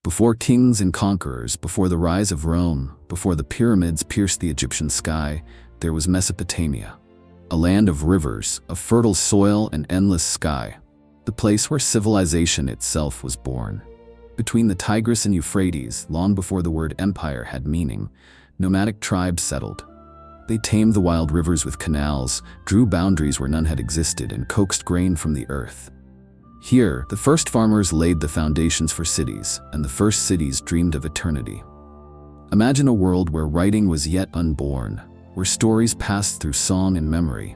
Before kings and conquerors, before the rise of Rome, before the pyramids pierced the Egyptian sky, there was Mesopotamia. A land of rivers, of fertile soil and endless sky. The place where civilization itself was born. Between the Tigris and Euphrates, long before the word empire had meaning, nomadic tribes settled. They tamed the wild rivers with canals, drew boundaries where none had existed, and coaxed grain from the earth. Here, the first farmers laid the foundations for cities, and the first cities dreamed of eternity. Imagine a world where writing was yet unborn, where stories passed through song and memory.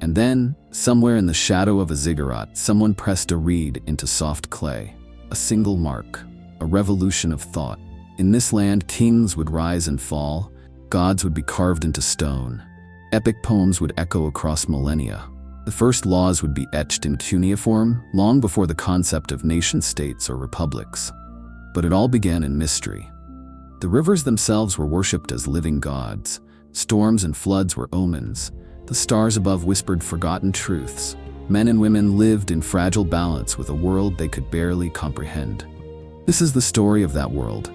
And then, somewhere in the shadow of a ziggurat, someone pressed a reed into soft clay. A single mark, a revolution of thought. In this land, kings would rise and fall, gods would be carved into stone, epic poems would echo across millennia. The first laws would be etched in cuneiform long before the concept of nation-states or republics. But it all began in mystery. The rivers themselves were worshipped as living gods. Storms and floods were omens. The stars above whispered forgotten truths. Men and women lived in fragile balance with a world they could barely comprehend. This is the story of that world,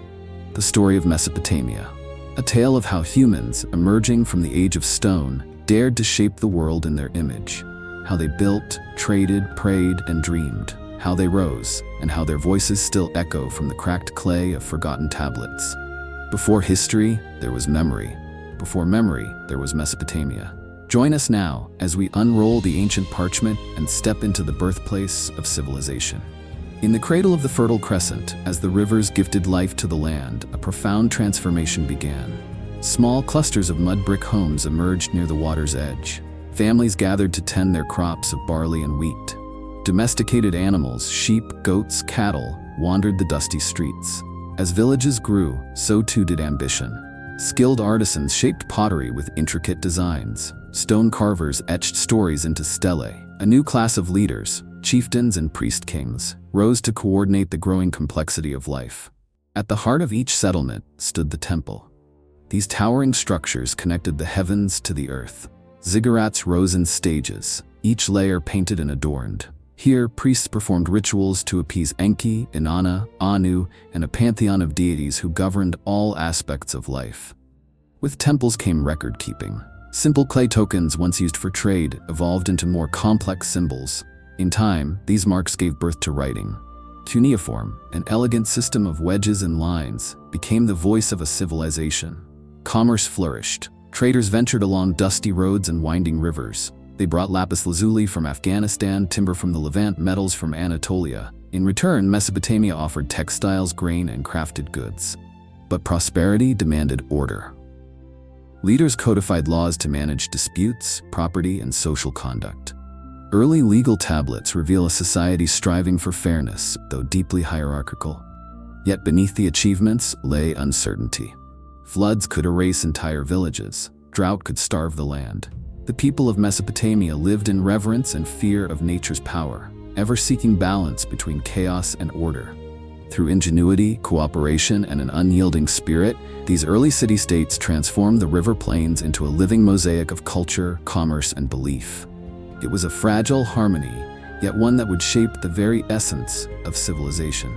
the story of Mesopotamia. A tale of how humans, emerging from the age of stone, dared to shape the world in their image. How they built, traded, prayed, and dreamed. How they rose, and how their voices still echo from the cracked clay of forgotten tablets. Before history, there was memory. Before memory, there was Mesopotamia. Join us now as we unroll the ancient parchment and step into the birthplace of civilization. In the cradle of the Fertile Crescent, as the rivers gifted life to the land, a profound transformation began. Small clusters of mud brick homes emerged near the water's edge. Families gathered to tend their crops of barley and wheat. Domesticated animals, sheep, goats, cattle, wandered the dusty streets. As villages grew, so too did ambition. Skilled artisans shaped pottery with intricate designs. Stone carvers etched stories into stelae. A new class of leaders, chieftains and priest-kings, rose to coordinate the growing complexity of life. At the heart of each settlement stood the temple. These towering structures connected the heavens to the earth. Ziggurats rose in stages, each layer painted and adorned. Here, priests performed rituals to appease Enki, Inanna, Anu, and a pantheon of deities who governed all aspects of life. With temples came record-keeping. Simple clay tokens once used for trade evolved into more complex symbols. In time, these marks gave birth to writing. Cuneiform, an elegant system of wedges and lines, became the voice of a civilization. Commerce flourished. Traders ventured along dusty roads and winding rivers. They brought lapis lazuli from Afghanistan, timber from the Levant, metals from Anatolia. In return, Mesopotamia offered textiles, grain, and crafted goods. But prosperity demanded order. Leaders codified laws to manage disputes, property, and social conduct. Early legal tablets reveal a society striving for fairness, though deeply hierarchical. Yet beneath the achievements lay uncertainty. Floods could erase entire villages. Drought could starve the land. The people of Mesopotamia lived in reverence and fear of nature's power, ever seeking balance between chaos and order. Through ingenuity, cooperation, and an unyielding spirit, these early city-states transformed the river plains into a living mosaic of culture, commerce, and belief. It was a fragile harmony, yet one that would shape the very essence of civilization.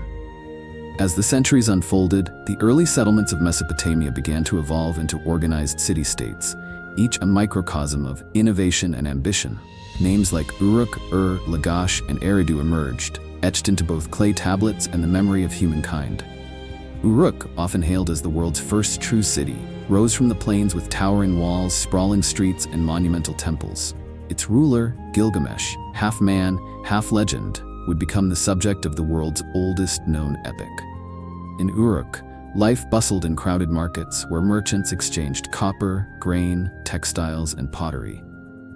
As the centuries unfolded, the early settlements of Mesopotamia began to evolve into organized city-states, each a microcosm of innovation and ambition. Names like Uruk, Lagash, and Eridu emerged, etched into both clay tablets and the memory of humankind. Uruk, often hailed as the world's first true city, rose from the plains with towering walls, sprawling streets, and monumental temples. Its ruler, Gilgamesh, half man, half legend, would become the subject of the world's oldest known epic. In Uruk, life bustled in crowded markets where merchants exchanged copper, grain, textiles, and pottery.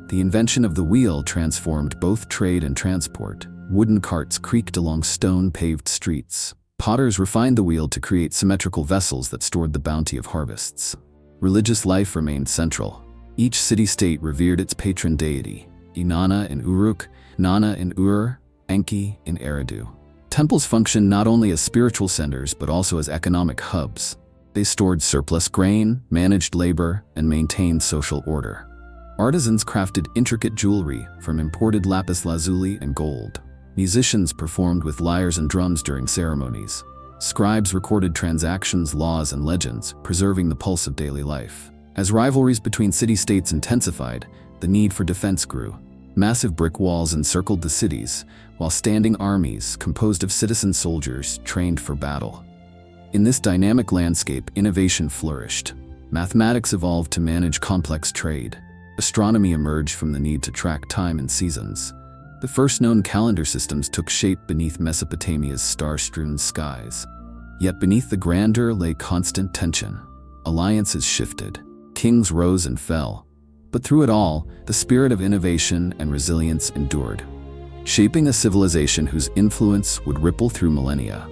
The invention of the wheel transformed both trade and transport. Wooden carts creaked along stone-paved streets. Potters refined the wheel to create symmetrical vessels that stored the bounty of harvests. Religious life remained central. Each city-state revered its patron deity, Inanna in Uruk, Nanna in Ur, Enki in Eridu. Temples functioned not only as spiritual centers but also as economic hubs. They stored surplus grain, managed labor, and maintained social order. Artisans crafted intricate jewelry from imported lapis lazuli and gold. Musicians performed with lyres and drums during ceremonies. Scribes recorded transactions, laws, and legends, preserving the pulse of daily life. As rivalries between city-states intensified, the need for defense grew. Massive brick walls encircled the cities, while standing armies composed of citizen soldiers trained for battle. In this dynamic landscape, innovation flourished. Mathematics evolved to manage complex trade. Astronomy emerged from the need to track time and seasons. The first known calendar systems took shape beneath Mesopotamia's star-strewn skies. Yet beneath the grandeur lay constant tension. Alliances shifted. Kings rose and fell. But through it all, the spirit of innovation and resilience endured, shaping a civilization whose influence would ripple through millennia.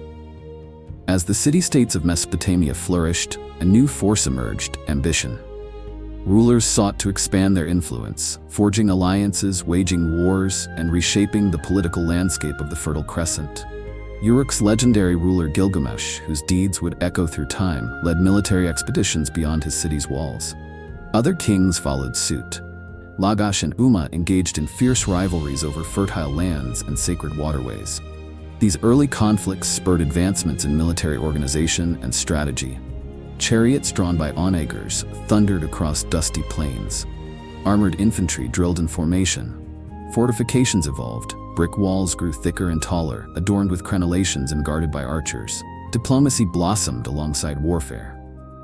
As the city-states of Mesopotamia flourished, a new force emerged: ambition. Rulers sought to expand their influence, forging alliances, waging wars, and reshaping the political landscape of the Fertile Crescent. Uruk's legendary ruler Gilgamesh, whose deeds would echo through time, led military expeditions beyond his city's walls. Other kings followed suit. Lagash and Umma engaged in fierce rivalries over fertile lands and sacred waterways. These early conflicts spurred advancements in military organization and strategy. Chariots drawn by onagers thundered across dusty plains. Armored infantry drilled in formation. Fortifications evolved. Brick walls grew thicker and taller, adorned with crenellations and guarded by archers. Diplomacy blossomed alongside warfare.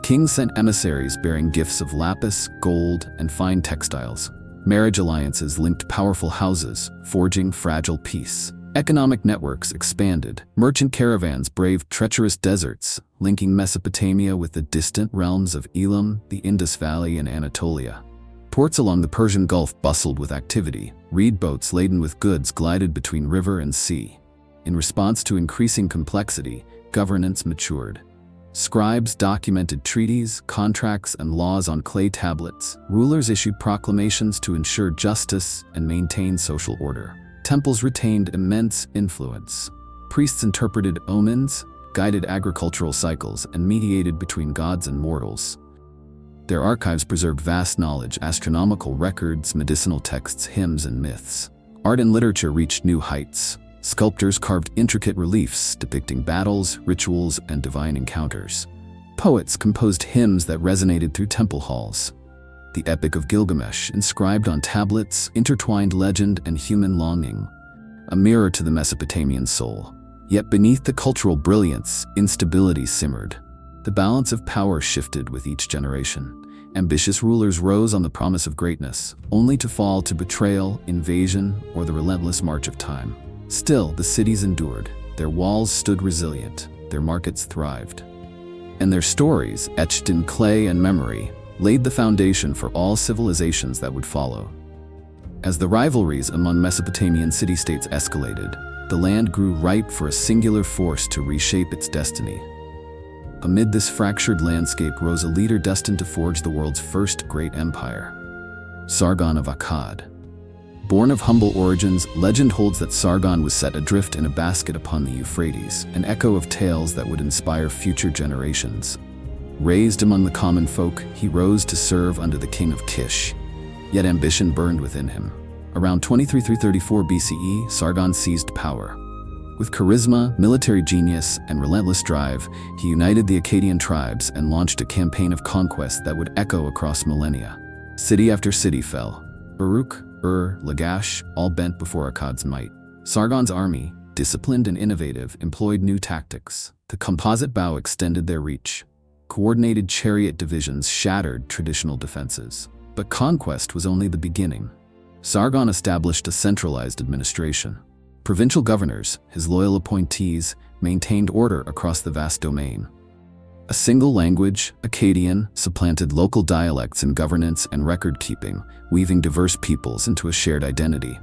Kings sent emissaries bearing gifts of lapis, gold, and fine textiles. Marriage alliances linked powerful houses, forging fragile peace. Economic networks expanded. Merchant caravans braved treacherous deserts, linking Mesopotamia with the distant realms of Elam, the Indus Valley, and Anatolia. Ports along the Persian Gulf bustled with activity. Reed boats laden with goods glided between river and sea. In response to increasing complexity, governance matured. Scribes documented treaties, contracts, and laws on clay tablets. Rulers issued proclamations to ensure justice and maintain social order. Temples retained immense influence. Priests interpreted omens, guided agricultural cycles, and mediated between gods and mortals. Their archives preserved vast knowledge, astronomical records, medicinal texts, hymns, and myths. Art and literature reached new heights. Sculptors carved intricate reliefs depicting battles, rituals, and divine encounters. Poets composed hymns that resonated through temple halls. The Epic of Gilgamesh, inscribed on tablets, intertwined legend and human longing, a mirror to the Mesopotamian soul. Yet beneath the cultural brilliance, instability simmered. The balance of power shifted with each generation. Ambitious rulers rose on the promise of greatness, only to fall to betrayal, invasion, or the relentless march of time. Still, the cities endured. Their walls stood resilient, their markets thrived. And their stories, etched in clay and memory, laid the foundation for all civilizations that would follow. As the rivalries among Mesopotamian city-states escalated, the land grew ripe for a singular force to reshape its destiny. Amid this fractured landscape rose a leader destined to forge the world's first great empire: Sargon of Akkad. Born of humble origins, legend holds that Sargon was set adrift in a basket upon the Euphrates, an echo of tales that would inspire future generations. Raised among the common folk, he rose to serve under the king of Kish. Yet ambition burned within him. Around 2334 BCE, Sargon seized power. With charisma, military genius, and relentless drive, he united the Akkadian tribes and launched a campaign of conquest that would echo across millennia. City after city fell. Uruk, Lagash, all bent before Akkad's might. Sargon's army, disciplined and innovative, employed new tactics. The composite bow extended their reach. Coordinated chariot divisions shattered traditional defenses. But conquest was only the beginning. Sargon established a centralized administration. Provincial governors, his loyal appointees, maintained order across the vast domain. A single language, Akkadian, supplanted local dialects in governance and record-keeping, weaving diverse peoples into a shared identity.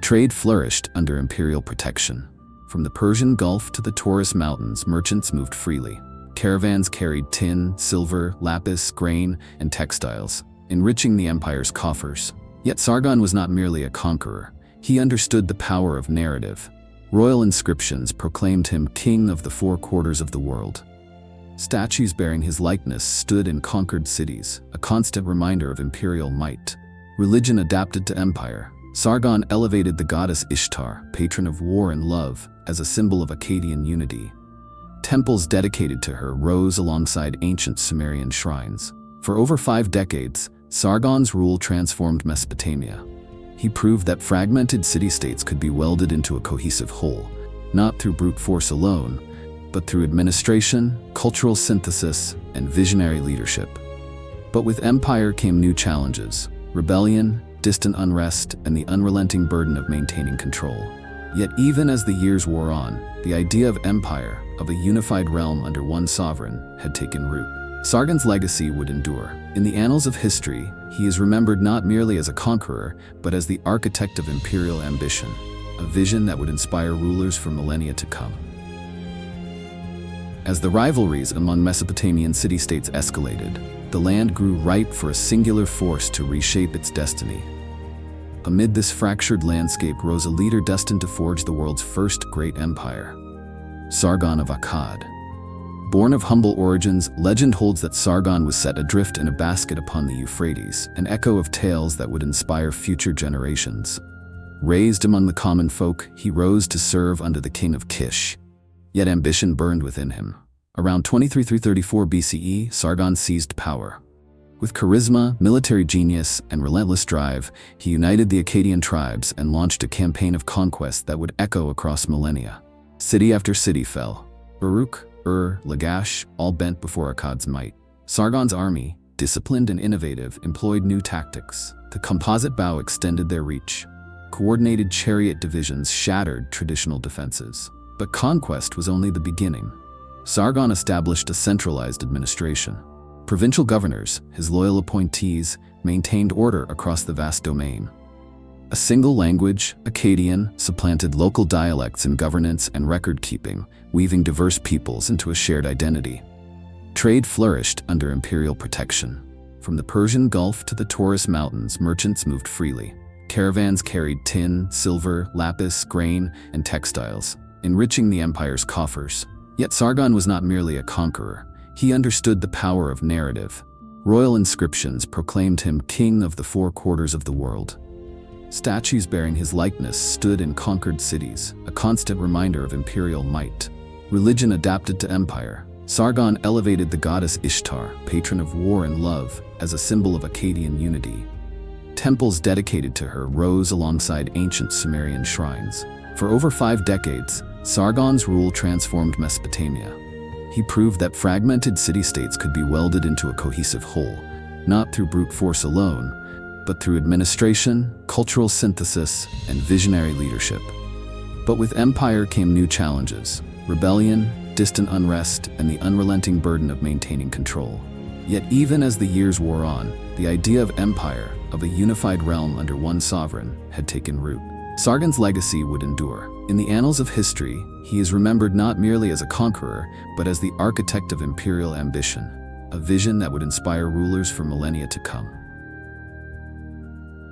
Trade flourished under imperial protection. From the Persian Gulf to the Taurus Mountains, merchants moved freely. Caravans carried tin, silver, lapis, grain, and textiles, enriching the empire's coffers. Yet Sargon was not merely a conqueror. He understood the power of narrative. Royal inscriptions proclaimed him king of the four quarters of the world. Statues bearing his likeness stood in conquered cities, a constant reminder of imperial might. Religion adapted to empire. Sargon elevated the goddess Ishtar, patron of war and love, as a symbol of Akkadian unity. Temples dedicated to her rose alongside ancient Sumerian shrines. For over 5 decades, Sargon's rule transformed Mesopotamia. He proved that fragmented city-states could be welded into a cohesive whole, not through brute force alone, but through administration, cultural synthesis, and visionary leadership. But with empire came new challenges: rebellion, distant unrest, and the unrelenting burden of maintaining control. Yet even as the years wore on, the idea of empire, of a unified realm under one sovereign, had taken root. Sargon's legacy would endure. In the annals of history, he is remembered not merely as a conqueror, but as the architect of imperial ambition, a vision that would inspire rulers for millennia to come. As the rivalries among Mesopotamian city-states escalated, the land grew ripe for a singular force to reshape its destiny. Amid this fractured landscape rose a leader destined to forge the world's first great empire: Sargon of Akkad. Born of humble origins, legend holds that Sargon was set adrift in a basket upon the Euphrates, an echo of tales that would inspire future generations. Raised among the common folk, he rose to serve under the king of Kish. Yet ambition burned within him. Around 2334 BCE, Sargon seized power. With charisma, military genius, and relentless drive, he united the Akkadian tribes and launched a campaign of conquest that would echo across millennia. City after city fell. Uruk, Lagash, all bent before Akkad's might. Sargon's army, disciplined and innovative, employed new tactics. The composite bow extended their reach. Coordinated chariot divisions shattered traditional defenses. But conquest was only the beginning. Sargon established a centralized administration. Provincial governors, his loyal appointees, maintained order across the vast domain. A single language, Akkadian, supplanted local dialects in governance and record-keeping, weaving diverse peoples into a shared identity. Trade flourished under imperial protection. From the Persian Gulf to the Taurus Mountains, merchants moved freely. Caravans carried tin, silver, lapis, grain, and textiles, enriching the empire's coffers. Yet Sargon was not merely a conqueror. He understood the power of narrative. Royal inscriptions proclaimed him king of the 4 quarters of the world. Statues bearing his likeness stood in conquered cities, a constant reminder of imperial might. Religion adapted to empire. Sargon elevated the goddess Ishtar, patron of war and love, as a symbol of Akkadian unity. Temples dedicated to her rose alongside ancient Sumerian shrines. For over 5 decades, Sargon's rule transformed Mesopotamia. He proved that fragmented city-states could be welded into a cohesive whole, not through brute force alone, but through administration, cultural synthesis, and visionary leadership. But with empire came new challenges: rebellion, distant unrest, and the unrelenting burden of maintaining control. Yet even as the years wore on, the idea of empire, of a unified realm under one sovereign, had taken root. Sargon's legacy would endure. In the annals of history, he is remembered not merely as a conqueror, but as the architect of imperial ambition, a vision that would inspire rulers for millennia to come.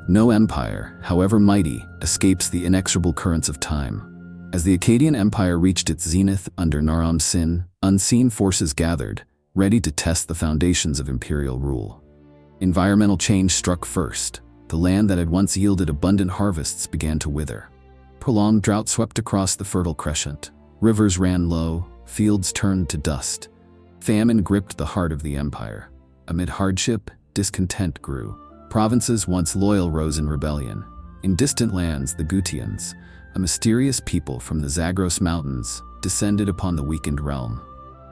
No empire, however mighty, escapes the inexorable currents of time. As the Akkadian Empire reached its zenith under Naram-Sin, unseen forces gathered, ready to test the foundations of imperial rule. Environmental change struck first. The land that had once yielded abundant harvests began to wither. Prolonged drought swept across the Fertile Crescent. Rivers ran low, fields turned to dust. Famine gripped the heart of the empire. Amid hardship, discontent grew. Provinces once loyal rose in rebellion. In distant lands, the Gutians, a mysterious people from the Zagros Mountains, descended upon the weakened realm.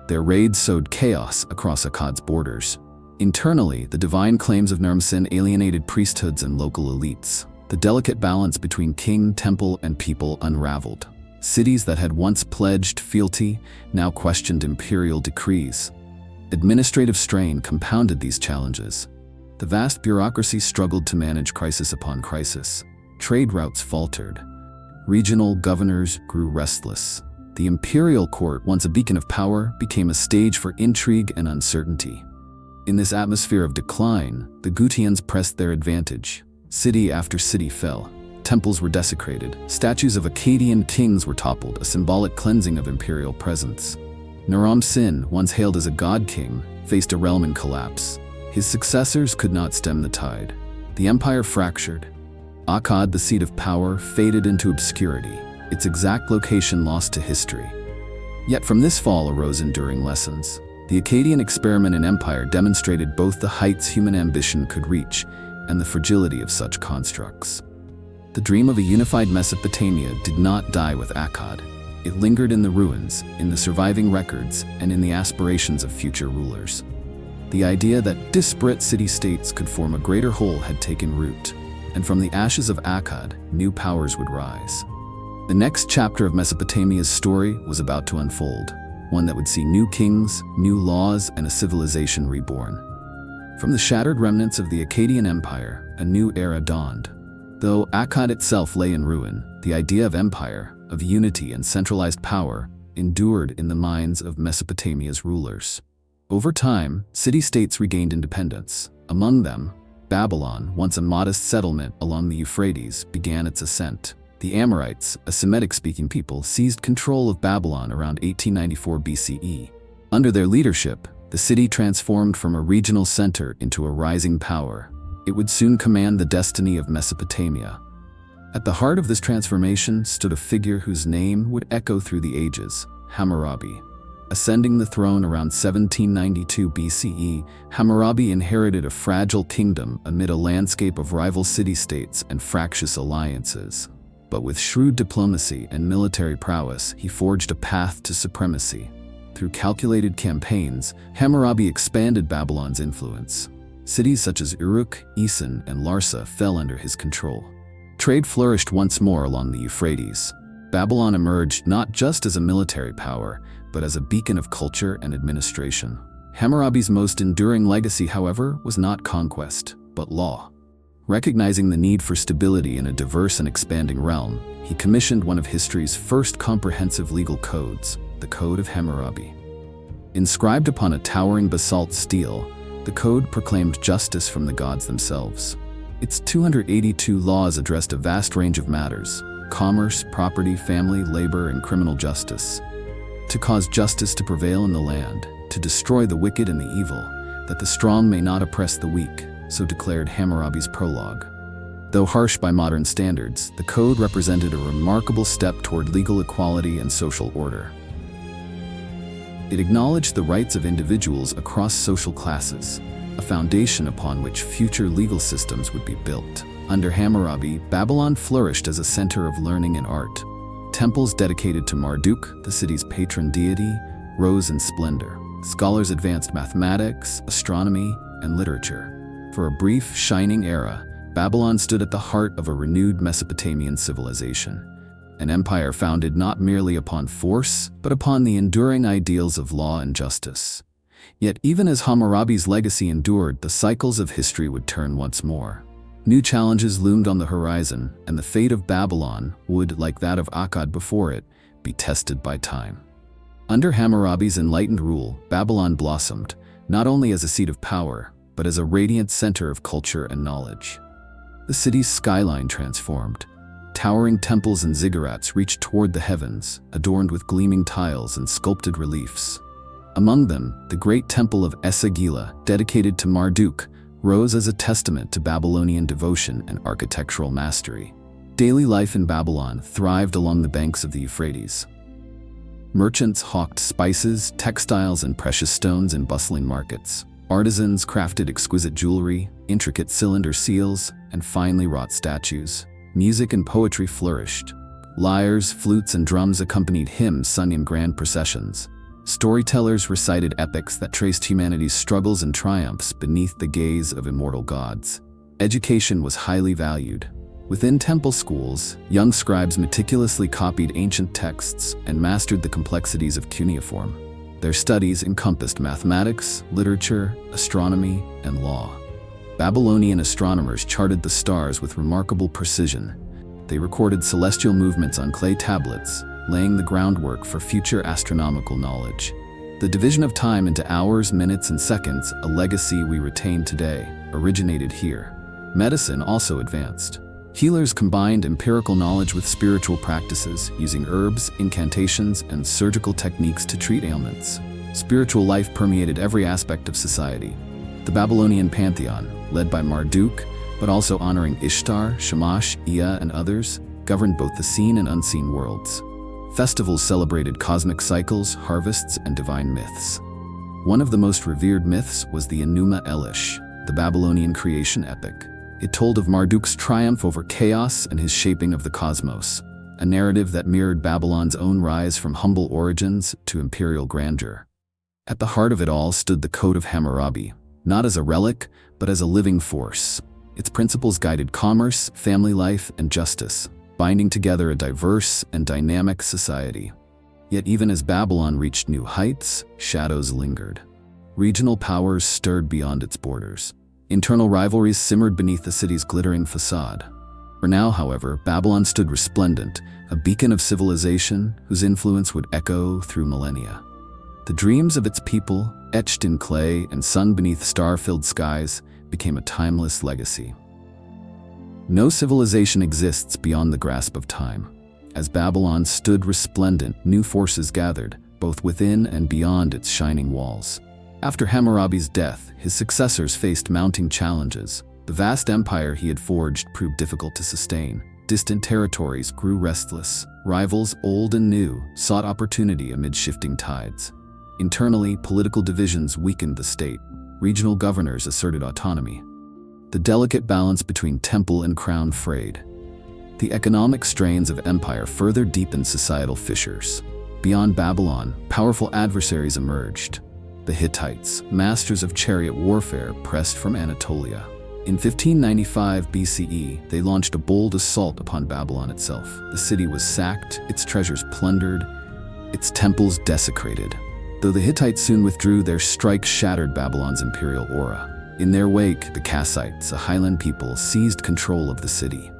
Their raids sowed chaos across Akkad's borders. Internally, the divine claims of Naram-Sin alienated priesthoods and local elites. The delicate balance between king, temple, and people unraveled. Cities that had once pledged fealty now questioned imperial decrees. Administrative strain compounded these challenges. The vast bureaucracy struggled to manage crisis upon crisis. Trade routes faltered. Regional governors grew restless. The imperial court, once a beacon of power, became a stage for intrigue and uncertainty. In this atmosphere of decline, the Gutians pressed their advantage. City after city fell. Temples were desecrated. Statues of Akkadian kings were toppled, a symbolic cleansing of imperial presence. Naram-Sin, once hailed as a god-king, faced a realm in collapse. His successors could not stem the tide. The empire fractured. Akkad, the seat of power, faded into obscurity, its exact location lost to history. Yet from this fall arose enduring lessons. The Akkadian experiment in empire demonstrated both the heights human ambition could reach and the fragility of such constructs. The dream of a unified Mesopotamia did not die with Akkad. It lingered in the ruins, in the surviving records, and in the aspirations of future rulers. The idea that disparate city-states could form a greater whole had taken root, and from the ashes of Akkad, new powers would rise. The next chapter of Mesopotamia's story was about to unfold, one that would see new kings, new laws, and a civilization reborn. From the shattered remnants of the Akkadian Empire, a new era dawned. Though Akkad itself lay in ruin, the idea of empire, of unity and centralized power, endured in the minds of Mesopotamia's rulers. Over time, city-states regained independence. Among them, Babylon, once a modest settlement along the Euphrates, began its ascent. The Amorites, a Semitic-speaking people, seized control of Babylon around 1894 BCE. Under their leadership, the city transformed from a regional center into a rising power. It would soon command the destiny of Mesopotamia. At the heart of this transformation stood a figure whose name would echo through the ages, Hammurabi. Ascending the throne around 1792 BCE, Hammurabi inherited a fragile kingdom amid a landscape of rival city-states and fractious alliances. But with shrewd diplomacy and military prowess, he forged a path to supremacy. Through calculated campaigns, Hammurabi expanded Babylon's influence. Cities such as Uruk, Isin, and Larsa fell under his control. Trade flourished once more along the Euphrates. Babylon emerged not just as a military power, but as a beacon of culture and administration. Hammurabi's most enduring legacy, however, was not conquest, but law. Recognizing the need for stability in a diverse and expanding realm, he commissioned one of history's first comprehensive legal codes, the Code of Hammurabi. Inscribed upon a towering basalt stele, the code proclaimed justice from the gods themselves. Its 282 laws addressed a vast range of matters: commerce, property, family, labor, and criminal justice. To cause justice to prevail in the land, to destroy the wicked and the evil, that the strong may not oppress the weak, so declared Hammurabi's prologue. Though harsh by modern standards, the code represented a remarkable step toward legal equality and social order. It acknowledged the rights of individuals across social classes, a foundation upon which future legal systems would be built. Under Hammurabi, Babylon flourished as a center of learning and art. Temples dedicated to Marduk, the city's patron deity, rose in splendor. Scholars advanced mathematics, astronomy, and literature. For a brief, shining era, Babylon stood at the heart of a renewed Mesopotamian civilization, an empire founded not merely upon force, but upon the enduring ideals of law and justice. Yet even as Hammurabi's legacy endured, the cycles of history would turn once more. New challenges loomed on the horizon, and the fate of Babylon would, like that of Akkad before it, be tested by time. Under Hammurabi's enlightened rule, Babylon blossomed, not only as a seat of power, but as a radiant center of culture and knowledge. The city's skyline transformed. Towering temples and ziggurats reached toward the heavens, adorned with gleaming tiles and sculpted reliefs. Among them, the great temple of Esa-Gila, dedicated to Marduk, rose as a testament to Babylonian devotion and architectural mastery. Daily life in Babylon thrived along the banks of the Euphrates. Merchants hawked spices, textiles, and precious stones in bustling markets. Artisans crafted exquisite jewelry, intricate cylinder seals, and finely wrought statues. Music and poetry flourished. Lyres, flutes, and drums accompanied hymns sung in grand processions. Storytellers recited epics that traced humanity's struggles and triumphs beneath the gaze of immortal gods. Education was highly valued. Within temple schools, young scribes meticulously copied ancient texts and mastered the complexities of cuneiform. Their studies encompassed mathematics, literature, astronomy, and law. Babylonian astronomers charted the stars with remarkable precision. They recorded celestial movements on clay tablets, laying the groundwork for future astronomical knowledge. The division of time into hours, minutes, and seconds, a legacy we retain today, originated here. Medicine also advanced. Healers combined empirical knowledge with spiritual practices, using herbs, incantations, and surgical techniques to treat ailments. Spiritual life permeated every aspect of society. The Babylonian pantheon, led by Marduk, but also honoring Ishtar, Shamash, Ea, and others, governed both the seen and unseen worlds. Festivals celebrated cosmic cycles, harvests, and divine myths. One of the most revered myths was the Enuma Elish, the Babylonian creation epic. It told of Marduk's triumph over chaos and his shaping of the cosmos, a narrative that mirrored Babylon's own rise from humble origins to imperial grandeur. At the heart of it all stood the Code of Hammurabi, not as a relic, but as a living force. Its principles guided commerce, family life, and justice, binding together a diverse and dynamic society. Yet even as Babylon reached new heights, shadows lingered. Regional powers stirred beyond its borders. Internal rivalries simmered beneath the city's glittering facade. For now, however, Babylon stood resplendent, a beacon of civilization whose influence would echo through millennia. The dreams of its people, etched in clay and sung beneath star-filled skies, became a timeless legacy. No civilization exists beyond the grasp of time. As Babylon stood resplendent, new forces gathered, both within and beyond its shining walls. After Hammurabi's death, his successors faced mounting challenges. The vast empire he had forged proved difficult to sustain. Distant territories grew restless. Rivals, old and new, sought opportunity amid shifting tides. Internally, political divisions weakened the state. Regional governors asserted autonomy. The delicate balance between temple and crown frayed. The economic strains of empire further deepened societal fissures. Beyond Babylon, powerful adversaries emerged. The Hittites, masters of chariot warfare, pressed from Anatolia. In 1595 BCE, they launched a bold assault upon Babylon itself. The city was sacked, its treasures plundered, its temples desecrated. Though the Hittites soon withdrew, their strike shattered Babylon's imperial aura. In their wake, the Kassites, a highland people, seized control of the city.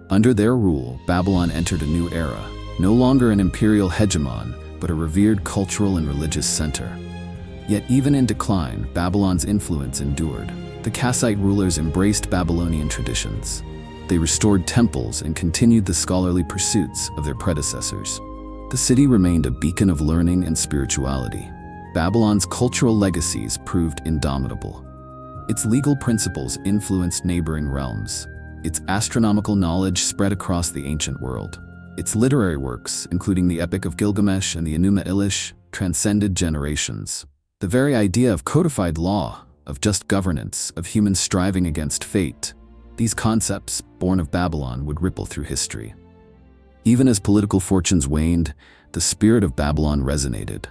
Under their rule, Babylon entered a new era, no longer an imperial hegemon, but a revered cultural and religious center. Yet even in decline, Babylon's influence endured. The Kassite rulers embraced Babylonian traditions. They restored temples and continued the scholarly pursuits of their predecessors. The city remained a beacon of learning and spirituality. Babylon's cultural legacies proved indomitable. Its legal principles influenced neighboring realms. Its astronomical knowledge spread across the ancient world. Its literary works, including the Epic of Gilgamesh and the Enuma Elish, transcended generations. The very idea of codified law, of just governance, of humans striving against fate, these concepts, born of Babylon, would ripple through history. Even as political fortunes waned, the spirit of Babylon resonated.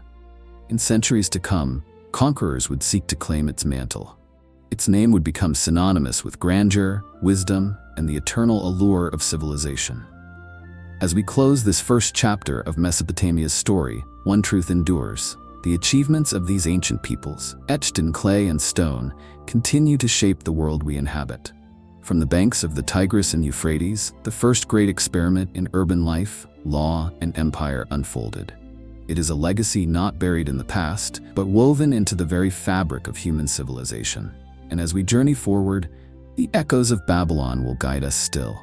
In centuries to come, conquerors would seek to claim its mantle. Its name would become synonymous with grandeur, wisdom, and the eternal allure of civilization. As we close this first chapter of Mesopotamia's story, one truth endures. The achievements of these ancient peoples, etched in clay and stone, continue to shape the world we inhabit. From the banks of the Tigris and Euphrates, the first great experiment in urban life, law, and empire unfolded. It is a legacy not buried in the past, but woven into the very fabric of human civilization. And as we journey forward, the echoes of Babylon will guide us still.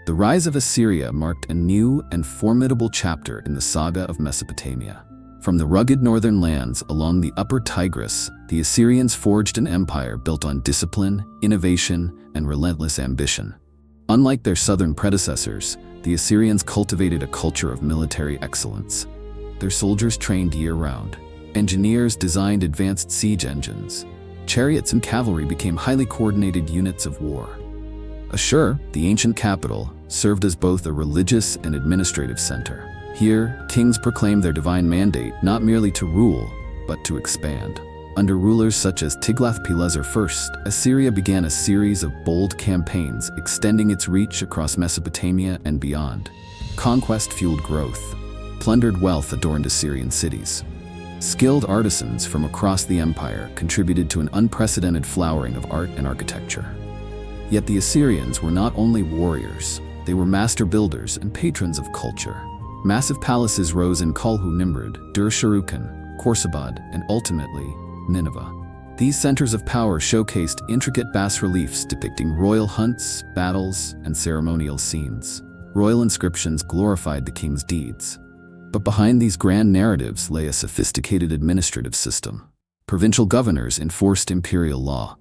The rise of Assyria marked a new and formidable chapter in the saga of Mesopotamia. From the rugged northern lands along the upper Tigris, the Assyrians forged an empire built on discipline, innovation, and relentless ambition. Unlike their southern predecessors, the Assyrians cultivated a culture of military excellence. Their soldiers trained year-round. Engineers designed advanced siege engines. Chariots and cavalry became highly coordinated units of war. Ashur, the ancient capital, served as both a religious and administrative center. Here, kings proclaimed their divine mandate not merely to rule, but to expand. Under rulers such as Tiglath-Pileser I, Assyria began a series of bold campaigns extending its reach across Mesopotamia and beyond. Conquest fueled growth. Plundered wealth adorned Assyrian cities. Skilled artisans from across the empire contributed to an unprecedented flowering of art and architecture. Yet the Assyrians were not only warriors, they were master builders and patrons of culture. Massive palaces rose in Kalhu-Nimrud, Dur-Sharrukin, Khorsabad, and ultimately, Nineveh. These centers of power showcased intricate bas-reliefs depicting royal hunts, battles, and ceremonial scenes. Royal inscriptions glorified the king's deeds. But behind these grand narratives lay a sophisticated administrative system. Provincial governors enforced imperial law.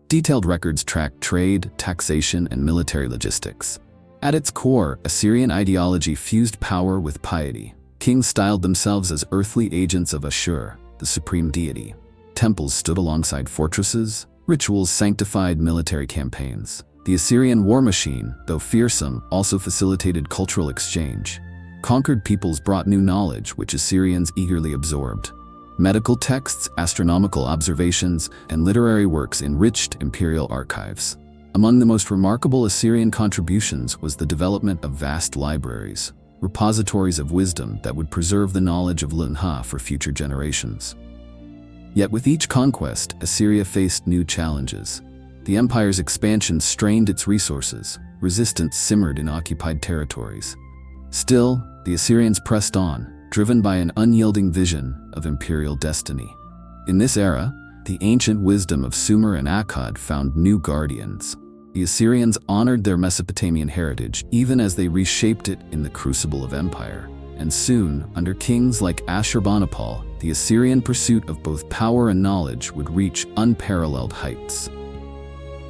Detailed records tracked trade, taxation, and military logistics. At its core, Assyrian ideology fused power with piety. Kings styled themselves as earthly agents of Ashur, the supreme deity. Temples stood alongside fortresses, rituals sanctified military campaigns. The Assyrian war machine, though fearsome, also facilitated cultural exchange. Conquered peoples brought new knowledge, which Assyrians eagerly absorbed. Medical texts, astronomical observations, and literary works enriched imperial archives. Among the most remarkable Assyrian contributions was the development of vast libraries, repositories of wisdom that would preserve the knowledge of Lunha for future generations. Yet with each conquest, Assyria faced new challenges. The empire's expansion strained its resources, resistance simmered in occupied territories. Still, the Assyrians pressed on, driven by an unyielding vision of imperial destiny. In this era, the ancient wisdom of Sumer and Akkad found new guardians. The Assyrians honored their Mesopotamian heritage even as they reshaped it in the crucible of empire. And soon, under kings like Ashurbanipal, the Assyrian pursuit of both power and knowledge would reach unparalleled heights.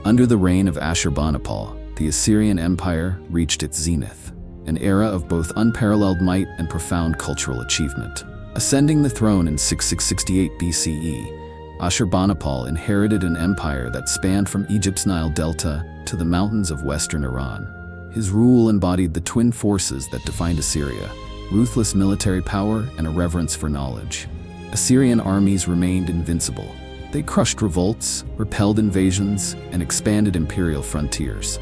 Under the reign of Ashurbanipal, the Assyrian Empire reached its zenith, an era of both unparalleled might and profound cultural achievement. Ascending the throne in 6668 BCE, Ashurbanipal inherited an empire that spanned from Egypt's Nile Delta to the mountains of western Iran. His rule embodied the twin forces that defined Assyria: ruthless military power and a reverence for knowledge. Assyrian armies remained invincible. They crushed revolts, repelled invasions, and expanded imperial frontiers.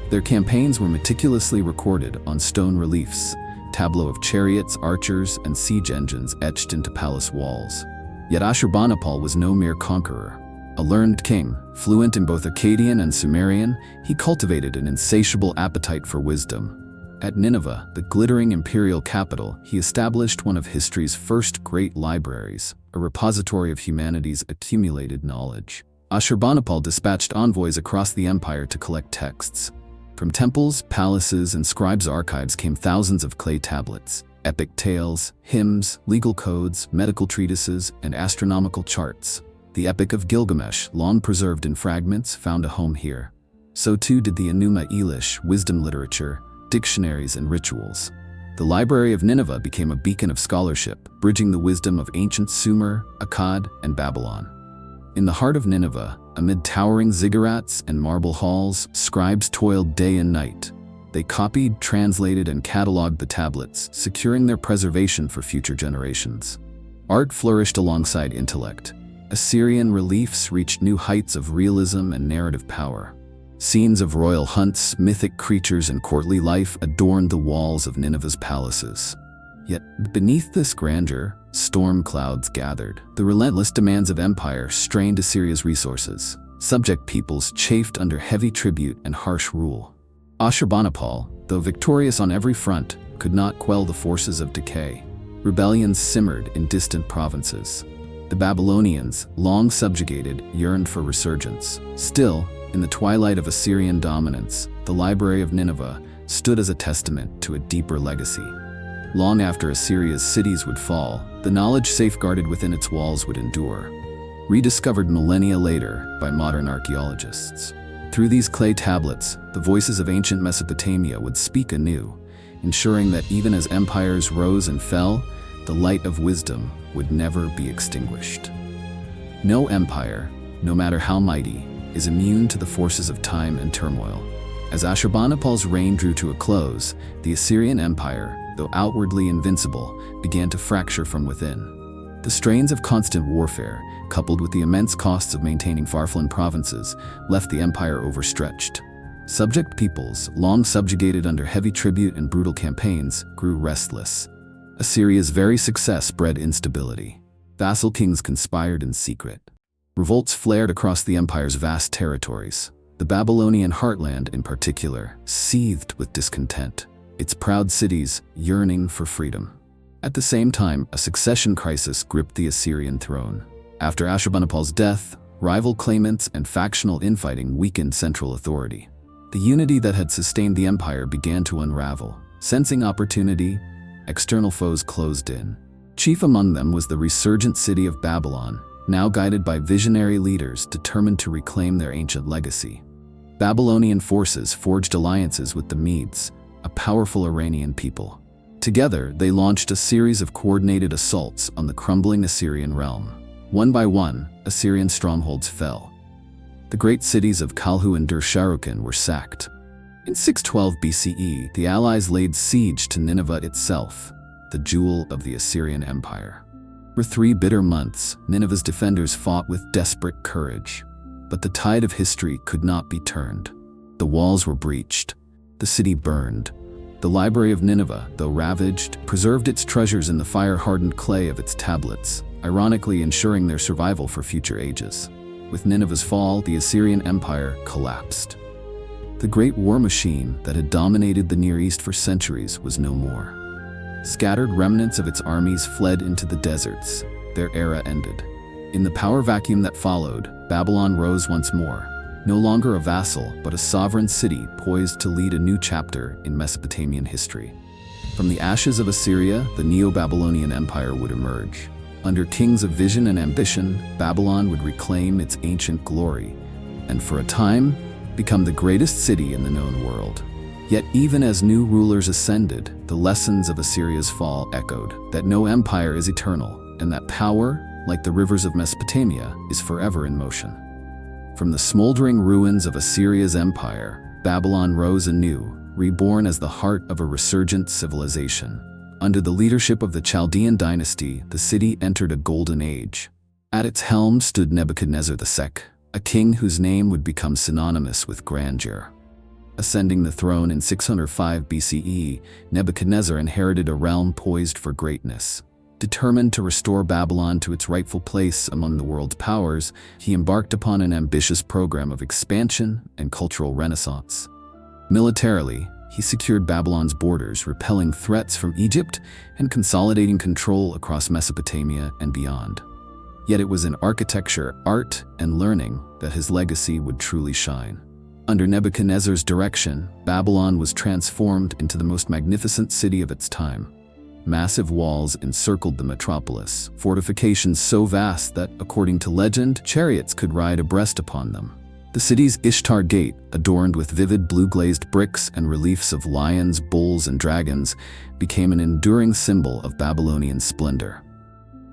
Their campaigns were meticulously recorded on stone reliefs, tableaux of chariots, archers, and siege engines etched into palace walls. Yet Ashurbanipal was no mere conqueror. A learned king, fluent in both Akkadian and Sumerian, he cultivated an insatiable appetite for wisdom. At Nineveh, the glittering imperial capital, he established one of history's first great libraries, a repository of humanity's accumulated knowledge. Ashurbanipal dispatched envoys across the empire to collect texts. From temples, palaces, and scribes' archives came thousands of clay tablets, epic tales, hymns, legal codes, medical treatises, and astronomical charts. The Epic of Gilgamesh, long preserved in fragments, found a home here. So too did the Enuma Elish, wisdom literature, dictionaries, and rituals. The Library of Nineveh became a beacon of scholarship, bridging the wisdom of ancient Sumer, Akkad, and Babylon. In the heart of Nineveh, amid towering ziggurats and marble halls, scribes toiled day and night. They copied, translated, and cataloged the tablets, securing their preservation for future generations. Art flourished alongside intellect. Assyrian reliefs reached new heights of realism and narrative power. Scenes of royal hunts, mythic creatures, and courtly life adorned the walls of Nineveh's palaces. Yet, beneath this grandeur, storm clouds gathered. The relentless demands of empire strained Assyria's resources. Subject peoples chafed under heavy tribute and harsh rule. Ashurbanipal, though victorious on every front, could not quell the forces of decay. Rebellions simmered in distant provinces. The Babylonians, long subjugated, yearned for resurgence. Still, in the twilight of Assyrian dominance, the Library of Nineveh stood as a testament to a deeper legacy. Long after Assyria's cities would fall, the knowledge safeguarded within its walls would endure. Rediscovered millennia later by modern archaeologists. Through these clay tablets, the voices of ancient Mesopotamia would speak anew, ensuring that even as empires rose and fell, the light of wisdom would never be extinguished. No empire, no matter how mighty, is immune to the forces of time and turmoil. As Ashurbanipal's reign drew to a close, the Assyrian Empire, though outwardly invincible, began to fracture from within. The strains of constant warfare, coupled with the immense costs of maintaining far-flung provinces, left the empire overstretched. Subject peoples, long subjugated under heavy tribute and brutal campaigns, grew restless. Assyria's very success bred instability. Vassal kings conspired in secret. Revolts flared across the empire's vast territories. The Babylonian heartland, in particular, seethed with discontent, its proud cities yearning for freedom. At the same time, a succession crisis gripped the Assyrian throne. After Ashurbanipal's death, rival claimants and factional infighting weakened central authority. The unity that had sustained the empire began to unravel. Sensing opportunity, external foes closed in. Chief among them was the resurgent city of Babylon, now guided by visionary leaders determined to reclaim their ancient legacy. Babylonian forces forged alliances with the Medes, a powerful Iranian people. Together, they launched a series of coordinated assaults on the crumbling Assyrian realm. One by one, Assyrian strongholds fell. The great cities of Kalhu and Dur-Sharrukin were sacked. In 612 BCE, the allies laid siege to Nineveh itself, the jewel of the Assyrian Empire. For 3 bitter months, Nineveh's defenders fought with desperate courage. But the tide of history could not be turned. The walls were breached. The city burned. The Library of Nineveh, though ravaged, preserved its treasures in the fire-hardened clay of its tablets, ironically ensuring their survival for future ages. With Nineveh's fall, the Assyrian Empire collapsed. The great war machine that had dominated the Near East for centuries was no more. Scattered remnants of its armies fled into the deserts. Their era ended. In the power vacuum that followed, Babylon rose once more, no longer a vassal, but a sovereign city poised to lead a new chapter in Mesopotamian history. From the ashes of Assyria, the Neo-Babylonian Empire would emerge. Under kings of vision and ambition, Babylon would reclaim its ancient glory, and for a time, become the greatest city in the known world. Yet even as new rulers ascended, the lessons of Assyria's fall echoed, that no empire is eternal, and that power, like the rivers of Mesopotamia, is forever in motion. From the smoldering ruins of Assyria's empire, Babylon rose anew, reborn as the heart of a resurgent civilization. Under the leadership of the Chaldean dynasty, the city entered a golden age. At its helm stood Nebuchadnezzar II, a king whose name would become synonymous with grandeur. Ascending the throne in 605 BCE, Nebuchadnezzar inherited a realm poised for greatness. Determined to restore Babylon to its rightful place among the world's powers, he embarked upon an ambitious program of expansion and cultural renaissance. Militarily, he secured Babylon's borders, repelling threats from Egypt and consolidating control across Mesopotamia and beyond. Yet it was in architecture, art, and learning that his legacy would truly shine. Under Nebuchadnezzar's direction, Babylon was transformed into the most magnificent city of its time. Massive walls encircled the metropolis, fortifications so vast that, according to legend, chariots could ride abreast upon them. The city's Ishtar Gate, adorned with vivid blue-glazed bricks and reliefs of lions, bulls, and dragons, became an enduring symbol of Babylonian splendor.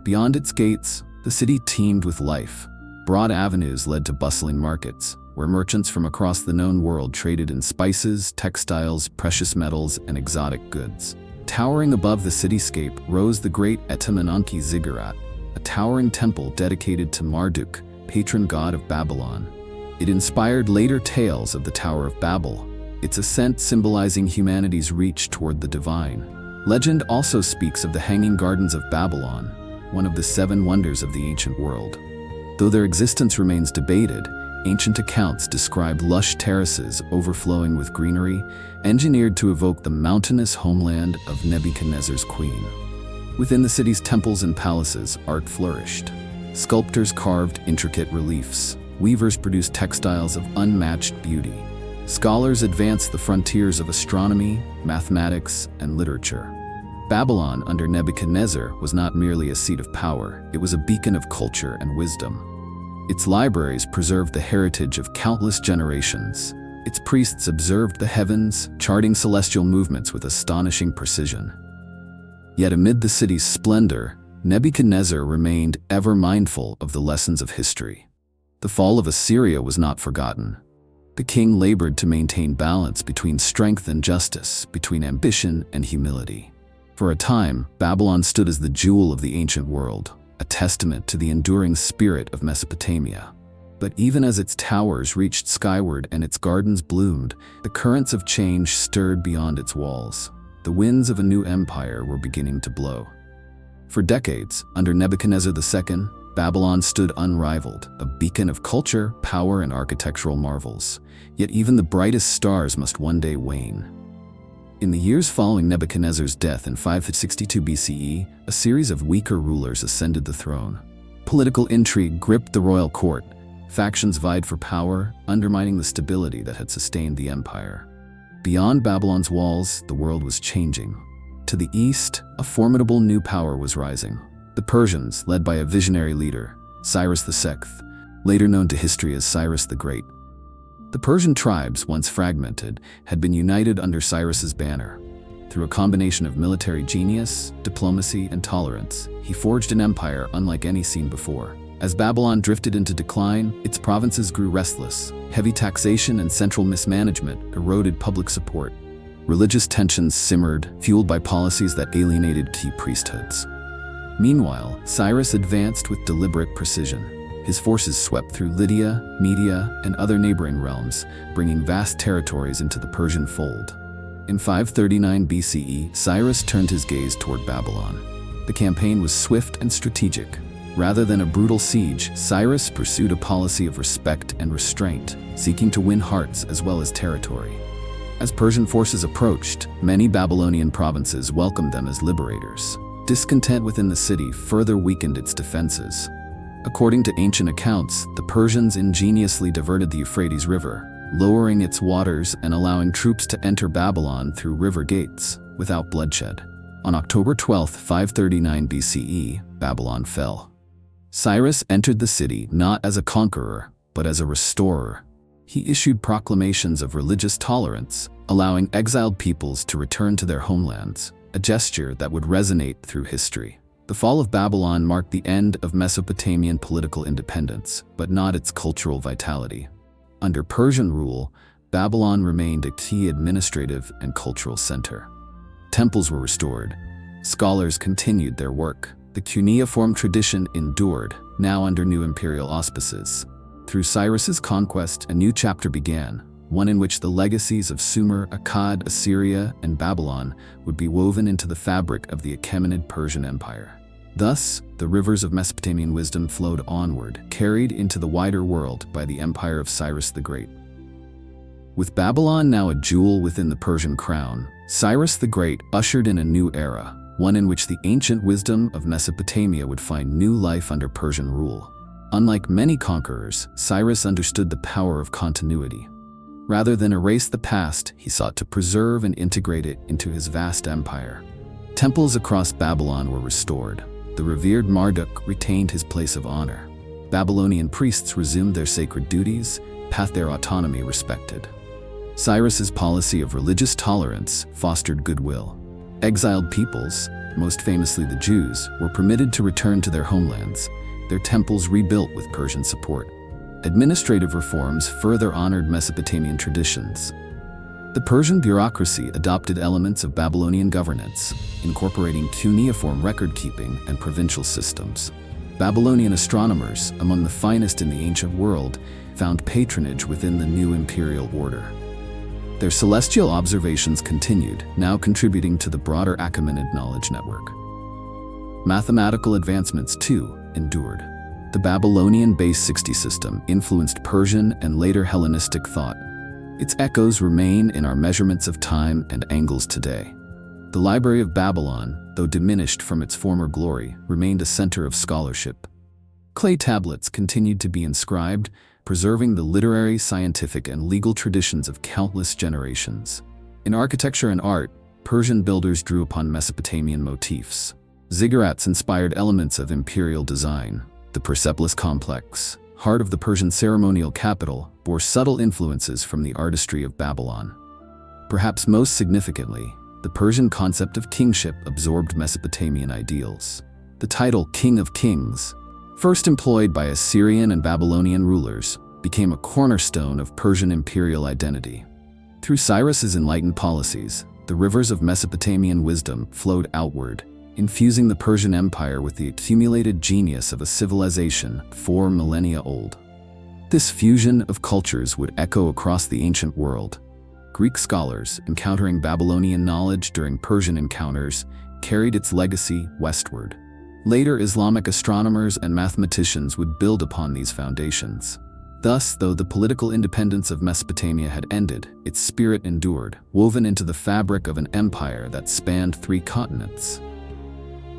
Beyond its gates, the city teemed with life. Broad avenues led to bustling markets, where merchants from across the known world traded in spices, textiles, precious metals, and exotic goods. Towering above the cityscape rose the great Etemenanki ziggurat, a towering temple dedicated to Marduk, patron god of Babylon. It inspired later tales of the Tower of Babel, its ascent symbolizing humanity's reach toward the divine. Legend also speaks of the Hanging Gardens of Babylon, one of the 7 wonders of the ancient world. Though their existence remains debated, ancient accounts describe lush terraces overflowing with greenery, engineered to evoke the mountainous homeland of Nebuchadnezzar's queen. Within the city's temples and palaces, art flourished. Sculptors carved intricate reliefs. Weavers produced textiles of unmatched beauty. Scholars advanced the frontiers of astronomy, mathematics, and literature. Babylon under Nebuchadnezzar was not merely a seat of power, it was a beacon of culture and wisdom. Its libraries preserved the heritage of countless generations. Its priests observed the heavens, charting celestial movements with astonishing precision. Yet amid the city's splendor, Nebuchadnezzar remained ever mindful of the lessons of history. The fall of Assyria was not forgotten. The king labored to maintain balance between strength and justice, between ambition and humility. For a time, Babylon stood as the jewel of the ancient world, a testament to the enduring spirit of Mesopotamia. But even as its towers reached skyward and its gardens bloomed, the currents of change stirred beyond its walls. The winds of a new empire were beginning to blow. For decades, under Nebuchadnezzar II, Babylon stood unrivaled, a beacon of culture, power, and architectural marvels. Yet even the brightest stars must one day wane. In the years following Nebuchadnezzar's death in 562 BCE, a series of weaker rulers ascended the throne. Political intrigue gripped the royal court. Factions vied for power, undermining the stability that had sustained the empire. Beyond Babylon's walls, the world was changing. To the east, a formidable new power was rising. The Persians, led by a visionary leader, Cyrus VI, later known to history as Cyrus the Great. The Persian tribes, once fragmented, had been united under Cyrus's banner. Through a combination of military genius, diplomacy, and tolerance, he forged an empire unlike any seen before. As Babylon drifted into decline, its provinces grew restless. Heavy taxation and central mismanagement eroded public support. Religious tensions simmered, fueled by policies that alienated key priesthoods. Meanwhile, Cyrus advanced with deliberate precision. His forces swept through Lydia, Media, and other neighboring realms, bringing vast territories into the Persian fold. In 539 BCE, Cyrus turned his gaze toward Babylon. The campaign was swift and strategic. Rather than a brutal siege, Cyrus pursued a policy of respect and restraint, seeking to win hearts as well as territory. As Persian forces approached, many Babylonian provinces welcomed them as liberators. Discontent within the city further weakened its defenses. According to ancient accounts, the Persians ingeniously diverted the Euphrates River, lowering its waters and allowing troops to enter Babylon through river gates, without bloodshed. On October 12, 539 BCE, Babylon fell. Cyrus entered the city not as a conqueror, but as a restorer. He issued proclamations of religious tolerance, allowing exiled peoples to return to their homelands, a gesture that would resonate through history. The fall of Babylon marked the end of Mesopotamian political independence, but not its cultural vitality. Under Persian rule, Babylon remained a key administrative and cultural center. Temples were restored. Scholars continued their work. The cuneiform tradition endured, now under new imperial auspices. Through Cyrus's conquest, a new chapter began, one in which the legacies of Sumer, Akkad, Assyria, and Babylon would be woven into the fabric of the Achaemenid Persian Empire. Thus, the rivers of Mesopotamian wisdom flowed onward, carried into the wider world by the empire of Cyrus the Great. With Babylon now a jewel within the Persian crown, Cyrus the Great ushered in a new era, one in which the ancient wisdom of Mesopotamia would find new life under Persian rule. Unlike many conquerors, Cyrus understood the power of continuity. Rather than erase the past, he sought to preserve and integrate it into his vast empire. Temples across Babylon were restored. The revered Marduk retained his place of honor. Babylonian priests resumed their sacred duties, their autonomy respected. Cyrus's policy of religious tolerance fostered goodwill. Exiled peoples, most famously the Jews, were permitted to return to their homelands, their temples rebuilt with Persian support. Administrative reforms further honored Mesopotamian traditions. The Persian bureaucracy adopted elements of Babylonian governance, incorporating cuneiform record-keeping and provincial systems. Babylonian astronomers, among the finest in the ancient world, found patronage within the new imperial order. Their celestial observations continued, now contributing to the broader Achaemenid knowledge network. Mathematical advancements, too, endured. The Babylonian base 60 system influenced Persian and later Hellenistic thought. Its echoes remain in our measurements of time and angles today. The Library of Babylon, though diminished from its former glory, remained a center of scholarship. Clay tablets continued to be inscribed, preserving the literary, scientific, and legal traditions of countless generations. In architecture and art, Persian builders drew upon Mesopotamian motifs. Ziggurats inspired elements of imperial design. The Persepolis complex, heart of the Persian ceremonial capital, bore subtle influences from the artistry of Babylon. Perhaps most significantly, the Persian concept of kingship absorbed Mesopotamian ideals. The title King of Kings, first employed by Assyrian and Babylonian rulers, became a cornerstone of Persian imperial identity. Through Cyrus's enlightened policies, the rivers of Mesopotamian wisdom flowed outward, infusing the Persian Empire with the accumulated genius of a civilization 4 millennia old. This fusion of cultures would echo across the ancient world. Greek scholars, encountering Babylonian knowledge during Persian encounters, carried its legacy westward. Later Islamic astronomers and mathematicians would build upon these foundations. Thus, though the political independence of Mesopotamia had ended, its spirit endured, woven into the fabric of an empire that spanned 3 continents.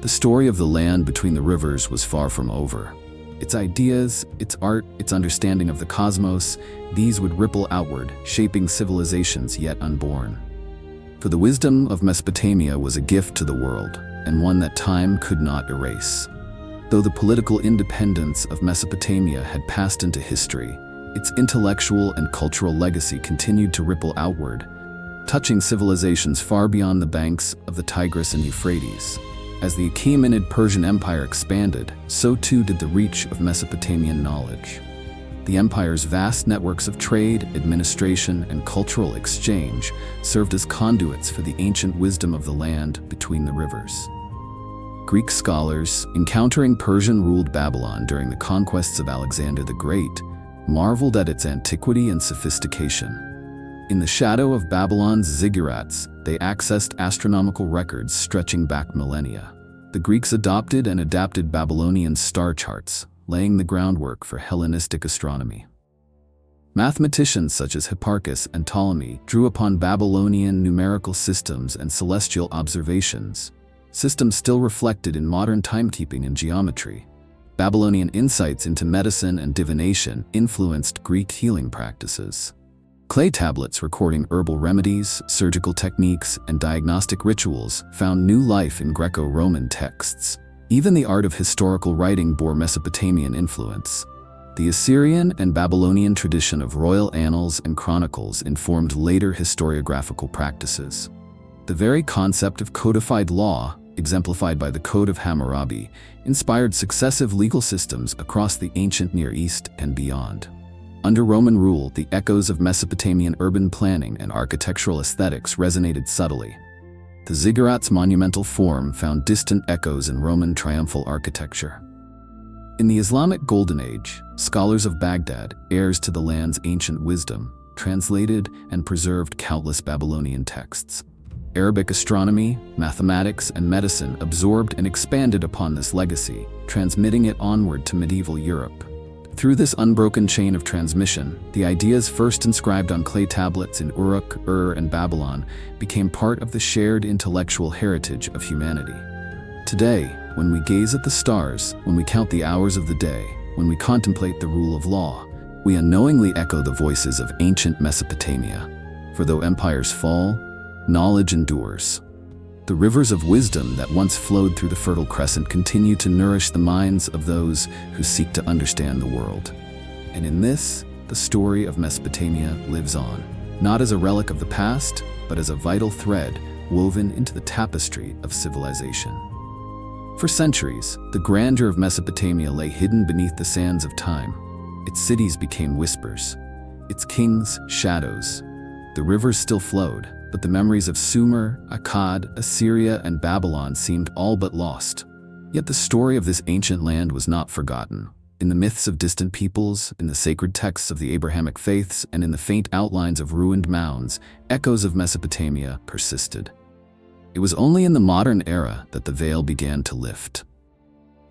The story of the land between the rivers was far from over. Its ideas, its art, its understanding of the cosmos, these would ripple outward, shaping civilizations yet unborn. For the wisdom of Mesopotamia was a gift to the world, and one that time could not erase. Though the political independence of Mesopotamia had passed into history, its intellectual and cultural legacy continued to ripple outward, touching civilizations far beyond the banks of the Tigris and Euphrates. As the Achaemenid Persian Empire expanded, so too did the reach of Mesopotamian knowledge. The empire's vast networks of trade, administration, and cultural exchange served as conduits for the ancient wisdom of the land between the rivers. Greek scholars, encountering Persian-ruled Babylon during the conquests of Alexander the Great, marveled at its antiquity and sophistication. In the shadow of Babylon's ziggurats, they accessed astronomical records stretching back millennia. The Greeks adopted and adapted Babylonian star charts, laying the groundwork for Hellenistic astronomy. Mathematicians such as Hipparchus and Ptolemy drew upon Babylonian numerical systems and celestial observations, systems still reflected in modern timekeeping and geometry. Babylonian insights into medicine and divination influenced Greek healing practices. Clay tablets recording herbal remedies, surgical techniques, and diagnostic rituals found new life in Greco-Roman texts. Even the art of historical writing bore Mesopotamian influence. The Assyrian and Babylonian tradition of royal annals and chronicles informed later historiographical practices. The very concept of codified law, exemplified by the Code of Hammurabi, inspired successive legal systems across the ancient Near East and beyond. Under Roman rule, the echoes of Mesopotamian urban planning and architectural aesthetics resonated subtly. The ziggurats' monumental form found distant echoes in Roman triumphal architecture. In the Islamic Golden Age, scholars of Baghdad, heirs to the land's ancient wisdom, translated and preserved countless Babylonian texts. Arabic astronomy, mathematics, and medicine absorbed and expanded upon this legacy, transmitting it onward to medieval Europe. Through this unbroken chain of transmission, the ideas first inscribed on clay tablets in Uruk, and Babylon became part of the shared intellectual heritage of humanity. Today, when we gaze at the stars, when we count the hours of the day, when we contemplate the rule of law, we unknowingly echo the voices of ancient Mesopotamia. For though empires fall, knowledge endures. The rivers of wisdom that once flowed through the Fertile Crescent continue to nourish the minds of those who seek to understand the world. And in this, the story of Mesopotamia lives on, not as a relic of the past, but as a vital thread woven into the tapestry of civilization. For centuries, the grandeur of Mesopotamia lay hidden beneath the sands of time. Its cities became whispers, its kings shadows. The rivers still flowed, but the memories of Sumer, Akkad, Assyria, and Babylon seemed all but lost. Yet the story of this ancient land was not forgotten. In the myths of distant peoples, in the sacred texts of the Abrahamic faiths, and in the faint outlines of ruined mounds, echoes of Mesopotamia persisted. It was only in the modern era that the veil began to lift.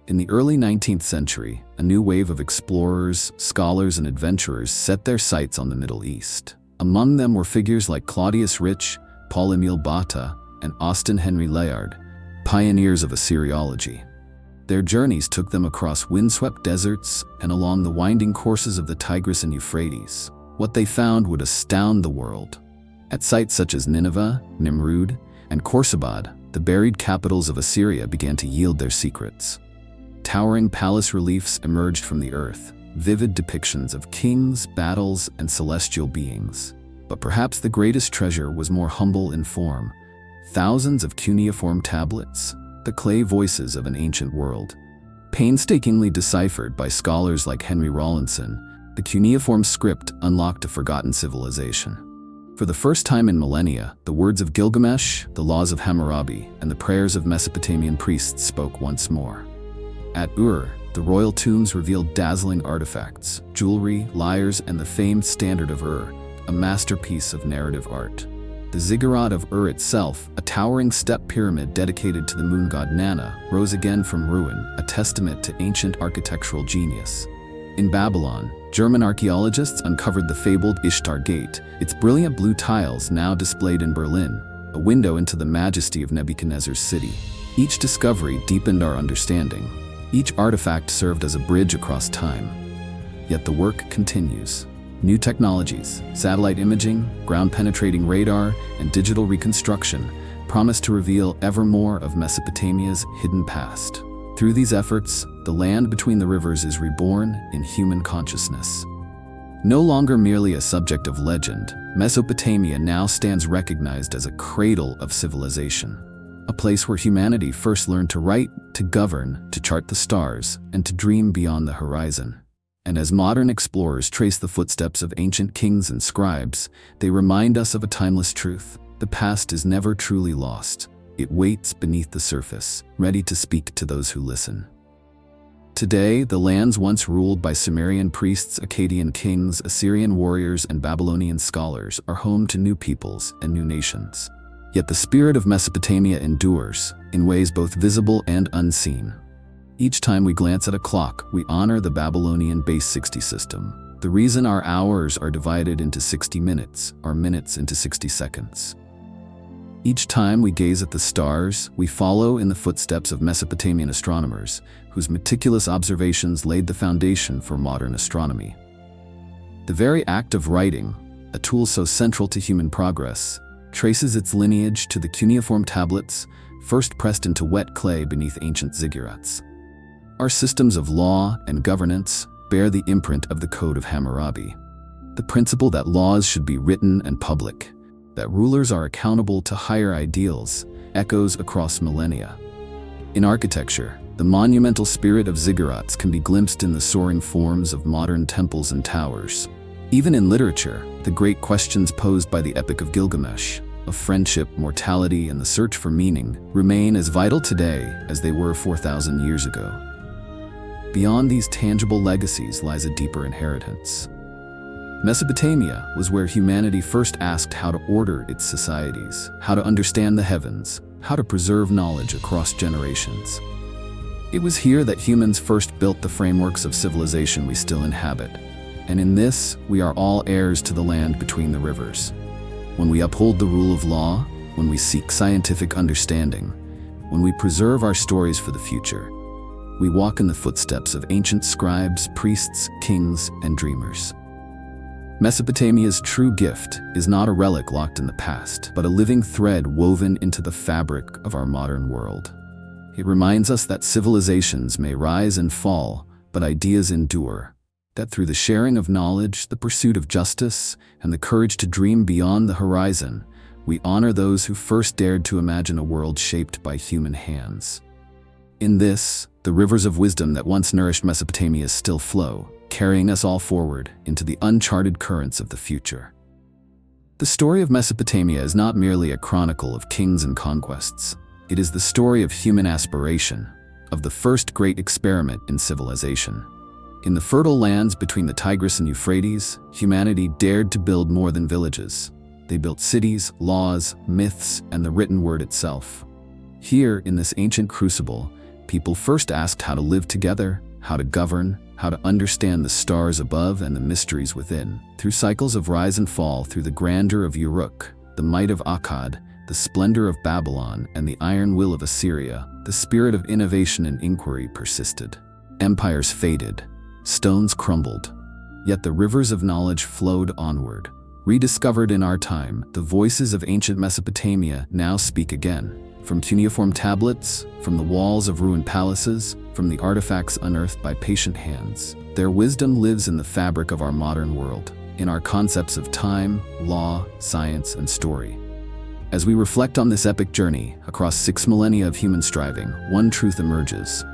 In the early 19th century, a new wave of explorers, scholars, and adventurers set their sights on the Middle East. Among them were figures like Claudius Rich, Paul-Émile Botta, and Austin Henry Layard, pioneers of Assyriology. Their journeys took them across windswept deserts and along the winding courses of the Tigris and Euphrates. What they found would astound the world. At sites such as Nineveh, Nimrud, and Khorsabad, the buried capitals of Assyria began to yield their secrets. Towering palace reliefs emerged from the earth, vivid depictions of kings, battles, and celestial beings. But perhaps the greatest treasure was more humble in form. Thousands of cuneiform tablets, the clay voices of an ancient world. Painstakingly deciphered by scholars like Henry Rawlinson, the cuneiform script unlocked a forgotten civilization. For the first time in millennia, the words of Gilgamesh, the laws of Hammurabi, and the prayers of Mesopotamian priests spoke once more. At Ur, the royal tombs revealed dazzling artifacts, jewelry, lyres, and the famed Standard of Ur, a masterpiece of narrative art. The ziggurat of Ur itself, a towering step pyramid dedicated to the moon god Nana, rose again from ruin, a testament to ancient architectural genius. In Babylon, German archaeologists uncovered the fabled Ishtar Gate, its brilliant blue tiles now displayed in Berlin, a window into the majesty of Nebuchadnezzar's city. Each discovery deepened our understanding. Each artifact served as a bridge across time. Yet the work continues. New technologies, satellite imaging, ground-penetrating radar, and digital reconstruction promise to reveal ever more of Mesopotamia's hidden past. Through these efforts, the land between the rivers is reborn in human consciousness. No longer merely a subject of legend, Mesopotamia now stands recognized as a cradle of civilization, a place where humanity first learned to write, to govern, to chart the stars, and to dream beyond the horizon. And as modern explorers trace the footsteps of ancient kings and scribes, they remind us of a timeless truth: the past is never truly lost. It waits beneath the surface, ready to speak to those who listen. Today, the lands once ruled by Sumerian priests, Akkadian kings, Assyrian warriors, and Babylonian scholars are home to new peoples and new nations. Yet the spirit of Mesopotamia endures, in ways both visible and unseen. Each time we glance at a clock, we honor the Babylonian base 60 system. The reason our hours are divided into 60 minutes, our minutes into 60 seconds. Each time we gaze at the stars, we follow in the footsteps of Mesopotamian astronomers, whose meticulous observations laid the foundation for modern astronomy. The very act of writing, a tool so central to human progress, traces its lineage to the cuneiform tablets, first pressed into wet clay beneath ancient ziggurats. Our systems of law and governance bear the imprint of the Code of Hammurabi, the principle that laws should be written and public, that rulers are accountable to higher ideals, echoes across millennia. In architecture, the monumental spirit of ziggurats can be glimpsed in the soaring forms of modern temples and towers. Even in literature, the great questions posed by the Epic of Gilgamesh, of friendship, mortality, and the search for meaning, remain as vital today as they were 4,000 years ago. Beyond these tangible legacies lies a deeper inheritance. Mesopotamia was where humanity first asked how to order its societies, how to understand the heavens, how to preserve knowledge across generations. It was here that humans first built the frameworks of civilization we still inhabit. And in this, we are all heirs to the land between the rivers. When we uphold the rule of law, when we seek scientific understanding, when we preserve our stories for the future, we walk in the footsteps of ancient scribes, priests, kings, and dreamers. Mesopotamia's true gift is not a relic locked in the past, but a living thread woven into the fabric of our modern world. It reminds us that civilizations may rise and fall, but ideas endure. That through the sharing of knowledge, the pursuit of justice, and the courage to dream beyond the horizon, we honor those who first dared to imagine a world shaped by human hands. In this, the rivers of wisdom that once nourished Mesopotamia still flow, carrying us all forward into the uncharted currents of the future. The story of Mesopotamia is not merely a chronicle of kings and conquests. It is the story of human aspiration, of the first great experiment in civilization. In the fertile lands between the Tigris and Euphrates, humanity dared to build more than villages. They built cities, laws, myths, and the written word itself. Here, in this ancient crucible, people first asked how to live together, how to govern, how to understand the stars above and the mysteries within. Through cycles of rise and fall, through the grandeur of Uruk, the might of Akkad, the splendor of Babylon, and the iron will of Assyria, the spirit of innovation and inquiry persisted. Empires faded, stones crumbled, yet the rivers of knowledge flowed onward. Rediscovered in our time, the voices of ancient Mesopotamia now speak again. From cuneiform tablets, from the walls of ruined palaces, from the artifacts unearthed by patient hands, their wisdom lives in the fabric of our modern world, in our concepts of time, law, science, and story. As we reflect on this epic journey across 6 millennia of human striving, one truth emerges.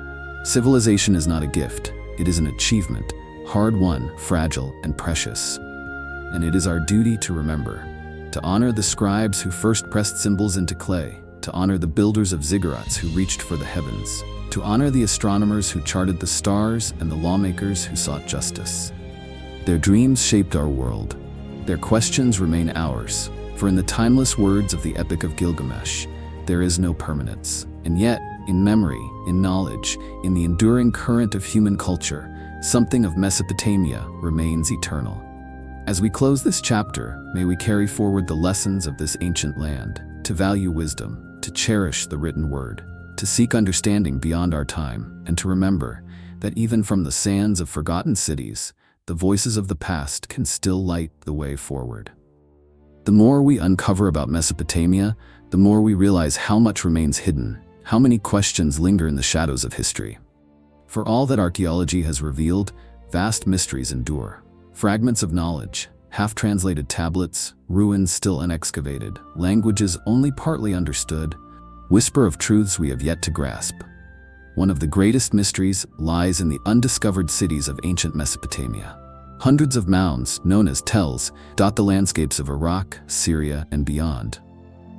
Civilization is not a gift, it is an achievement, hard-won, fragile, and precious. And it is our duty to remember, to honor the scribes who first pressed symbols into clay, to honor the builders of ziggurats who reached for the heavens, to honor the astronomers who charted the stars and the lawmakers who sought justice. Their dreams shaped our world. Their questions remain ours, for in the timeless words of the Epic of Gilgamesh, there is no permanence. And yet, in memory, in knowledge, in the enduring current of human culture, something of Mesopotamia remains eternal. As we close this chapter, may we carry forward the lessons of this ancient land, to value wisdom, to cherish the written word, to seek understanding beyond our time, and to remember that even from the sands of forgotten cities, the voices of the past can still light the way forward. The more we uncover about Mesopotamia, the more we realize how much remains hidden, how many questions linger in the shadows of history. For all that archaeology has revealed, vast mysteries endure. Fragments of knowledge, half-translated tablets, ruins still unexcavated, languages only partly understood, whisper of truths we have yet to grasp. One of the greatest mysteries lies in the undiscovered cities of ancient Mesopotamia. Hundreds of mounds, known as tells, dot the landscapes of Iraq, Syria, and beyond.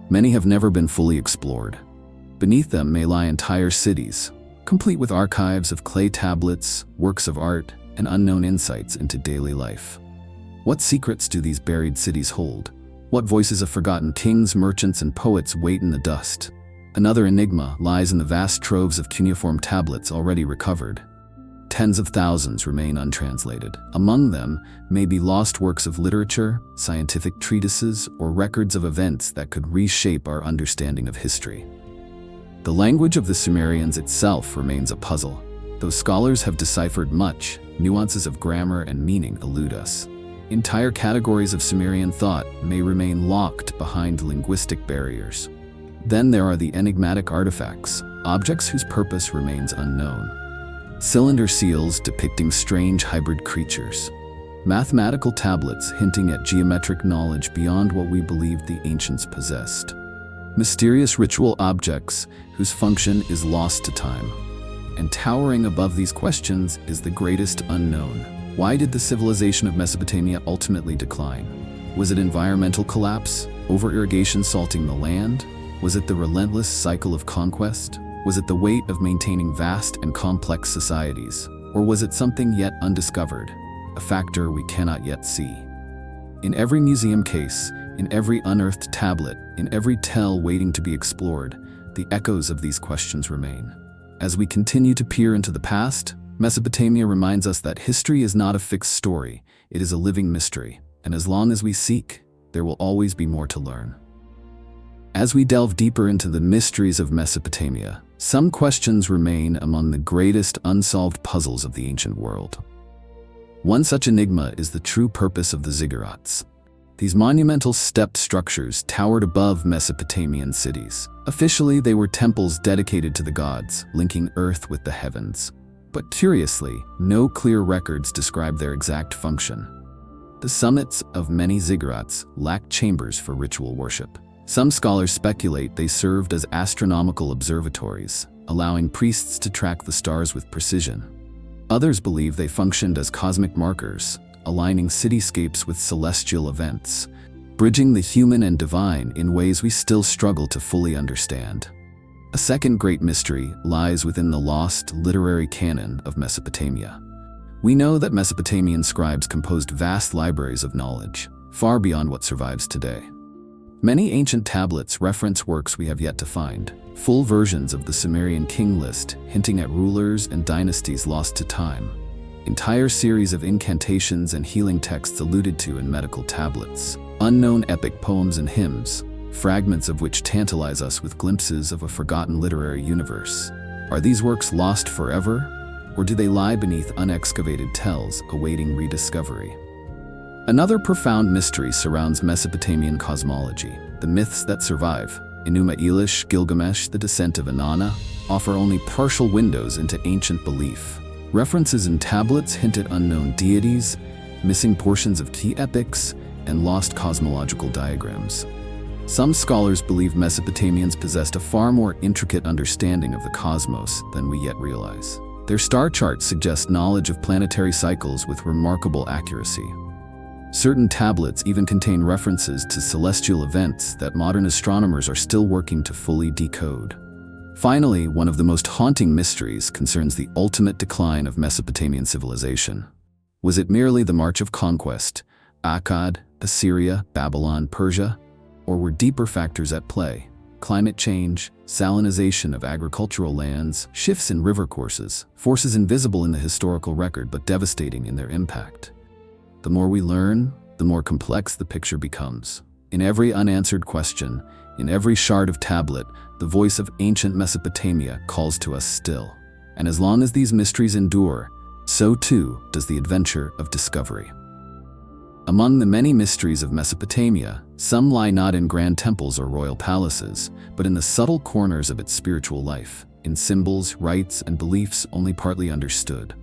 Many have never been fully explored. Beneath them may lie entire cities, complete with archives of clay tablets, works of art, and unknown insights into daily life. What secrets do these buried cities hold? What voices of forgotten kings, merchants, and poets wait in the dust? Another enigma lies in the vast troves of cuneiform tablets already recovered. Tens of thousands remain untranslated. Among them may be lost works of literature, scientific treatises, or records of events that could reshape our understanding of history. The language of the Sumerians itself remains a puzzle. Though scholars have deciphered much, nuances of grammar and meaning elude us. Entire categories of Sumerian thought may remain locked behind linguistic barriers. Then there are the enigmatic artifacts, objects whose purpose remains unknown. Cylinder seals depicting strange hybrid creatures. Mathematical tablets hinting at geometric knowledge beyond what we believed the ancients possessed. Mysterious ritual objects whose function is lost to time. And towering above these questions is the greatest unknown. Why did the civilization of Mesopotamia ultimately decline? Was it environmental collapse, over-irrigation salting the land? Was it the relentless cycle of conquest? Was it the weight of maintaining vast and complex societies? Or was it something yet undiscovered, a factor we cannot yet see? In every museum case, in every unearthed tablet, in every tell waiting to be explored, the echoes of these questions remain. As we continue to peer into the past, Mesopotamia reminds us that history is not a fixed story, it is a living mystery, and as long as we seek, there will always be more to learn. As we delve deeper into the mysteries of Mesopotamia, some questions remain among the greatest unsolved puzzles of the ancient world. One such enigma is the true purpose of the ziggurats. These monumental stepped structures towered above Mesopotamian cities. Officially, they were temples dedicated to the gods, linking earth with the heavens. But curiously, no clear records describe their exact function. The summits of many ziggurats lack chambers for ritual worship. Some scholars speculate they served as astronomical observatories, allowing priests to track the stars with precision. Others believe they functioned as cosmic markers, aligning cityscapes with celestial events, bridging the human and divine in ways we still struggle to fully understand. A second great mystery lies within the lost literary canon of Mesopotamia. We know that Mesopotamian scribes composed vast libraries of knowledge, far beyond what survives today. Many ancient tablets reference works we have yet to find, full versions of the Sumerian king list hinting at rulers and dynasties lost to time, entire series of incantations and healing texts alluded to in medical tablets, unknown epic poems and hymns, fragments of which tantalize us with glimpses of a forgotten literary universe. Are these works lost forever, or do they lie beneath unexcavated tells awaiting rediscovery? Another profound mystery surrounds Mesopotamian cosmology. The myths that survive, Enuma Elish, Gilgamesh, the descent of Inanna, offer only partial windows into ancient belief. References in tablets hint at unknown deities, missing portions of key epics, and lost cosmological diagrams. Some scholars believe Mesopotamians possessed a far more intricate understanding of the cosmos than we yet realize. Their star charts suggest knowledge of planetary cycles with remarkable accuracy. Certain tablets even contain references to celestial events that modern astronomers are still working to fully decode. Finally, one of the most haunting mysteries concerns the ultimate decline of Mesopotamian civilization. Was it merely the march of conquest, Akkad, Assyria, Babylon, Persia? Or were deeper factors at play? Climate change, salinization of agricultural lands, shifts in river courses, forces invisible in the historical record but devastating in their impact. The more we learn, the more complex the picture becomes. In every unanswered question, in every shard of tablet, the voice of ancient Mesopotamia calls to us still. And as long as these mysteries endure, so too does the adventure of discovery. Among the many mysteries of Mesopotamia, some lie not in grand temples or royal palaces, but in the subtle corners of its spiritual life, in symbols, rites, and beliefs only partly understood.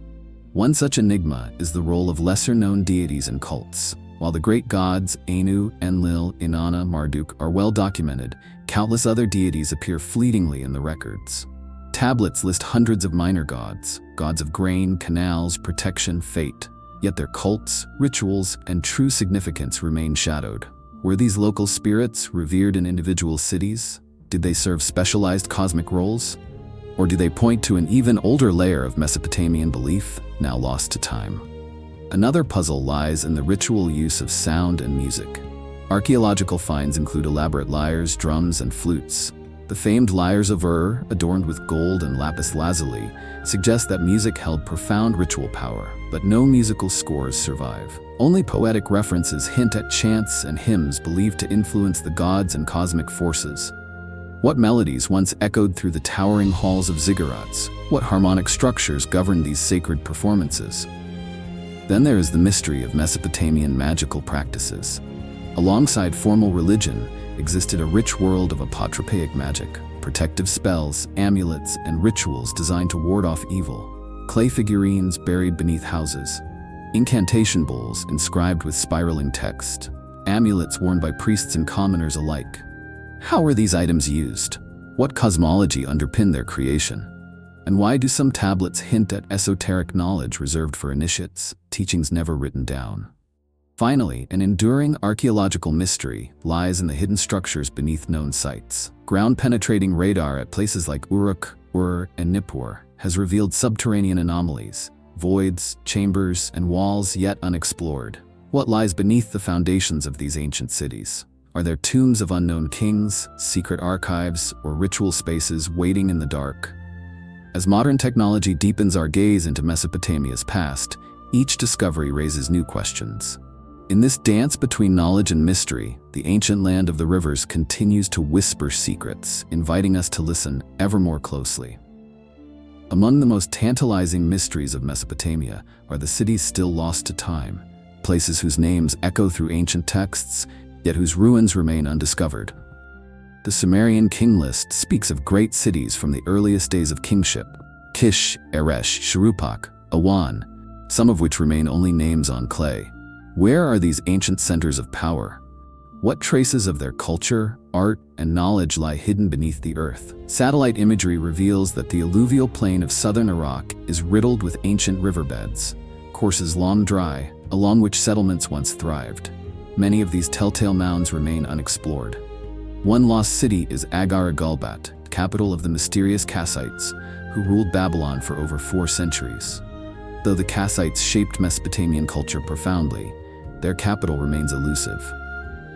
One such enigma is the role of lesser-known deities and cults. While the great gods, Anu, Enlil, Inanna, Marduk, are well documented, countless other deities appear fleetingly in the records. Tablets list hundreds of minor gods, gods of grain, canals, protection, fate. Yet their cults, rituals, and true significance remain shadowed. Were these local spirits revered in individual cities? Did they serve specialized cosmic roles? Or do they point to an even older layer of Mesopotamian belief, now lost to time? Another puzzle lies in the ritual use of sound and music. Archaeological finds include elaborate lyres, drums, and flutes. The famed lyres of Ur, adorned with gold and lapis lazuli, suggest that music held profound ritual power, but no musical scores survive. Only poetic references hint at chants and hymns believed to influence the gods and cosmic forces. What melodies once echoed through the towering halls of ziggurats? What harmonic structures governed these sacred performances? Then there is the mystery of Mesopotamian magical practices. Alongside formal religion existed a rich world of apotropaic magic, protective spells, amulets, and rituals designed to ward off evil. Clay figurines buried beneath houses, incantation bowls inscribed with spiraling text, amulets worn by priests and commoners alike. How were these items used? What cosmology underpinned their creation? And why do some tablets hint at esoteric knowledge reserved for initiates, teachings never written down? Finally, an enduring archaeological mystery lies in the hidden structures beneath known sites. Ground-penetrating radar at places like Uruk, and Nippur has revealed subterranean anomalies, voids, chambers, and walls yet unexplored. What lies beneath the foundations of these ancient cities? Are there tombs of unknown kings, secret archives, or ritual spaces waiting in the dark? As modern technology deepens our gaze into Mesopotamia's past, each discovery raises new questions. In this dance between knowledge and mystery, the ancient land of the rivers continues to whisper secrets, inviting us to listen ever more closely. Among the most tantalizing mysteries of Mesopotamia are the cities still lost to time, places whose names echo through ancient texts, yet whose ruins remain undiscovered. The Sumerian king list speaks of great cities from the earliest days of kingship: Kish, Eresh, Shuruppak, Awan, some of which remain only names on clay. Where are these ancient centers of power? What traces of their culture, art, and knowledge lie hidden beneath the earth? Satellite imagery reveals that the alluvial plain of southern Iraq is riddled with ancient riverbeds, courses long dry, along which settlements once thrived. Many of these telltale mounds remain unexplored. One lost city is Agar-Agulbat, capital of the mysterious Kassites, who ruled Babylon for over 4 centuries. Though the Kassites shaped Mesopotamian culture profoundly, their capital remains elusive.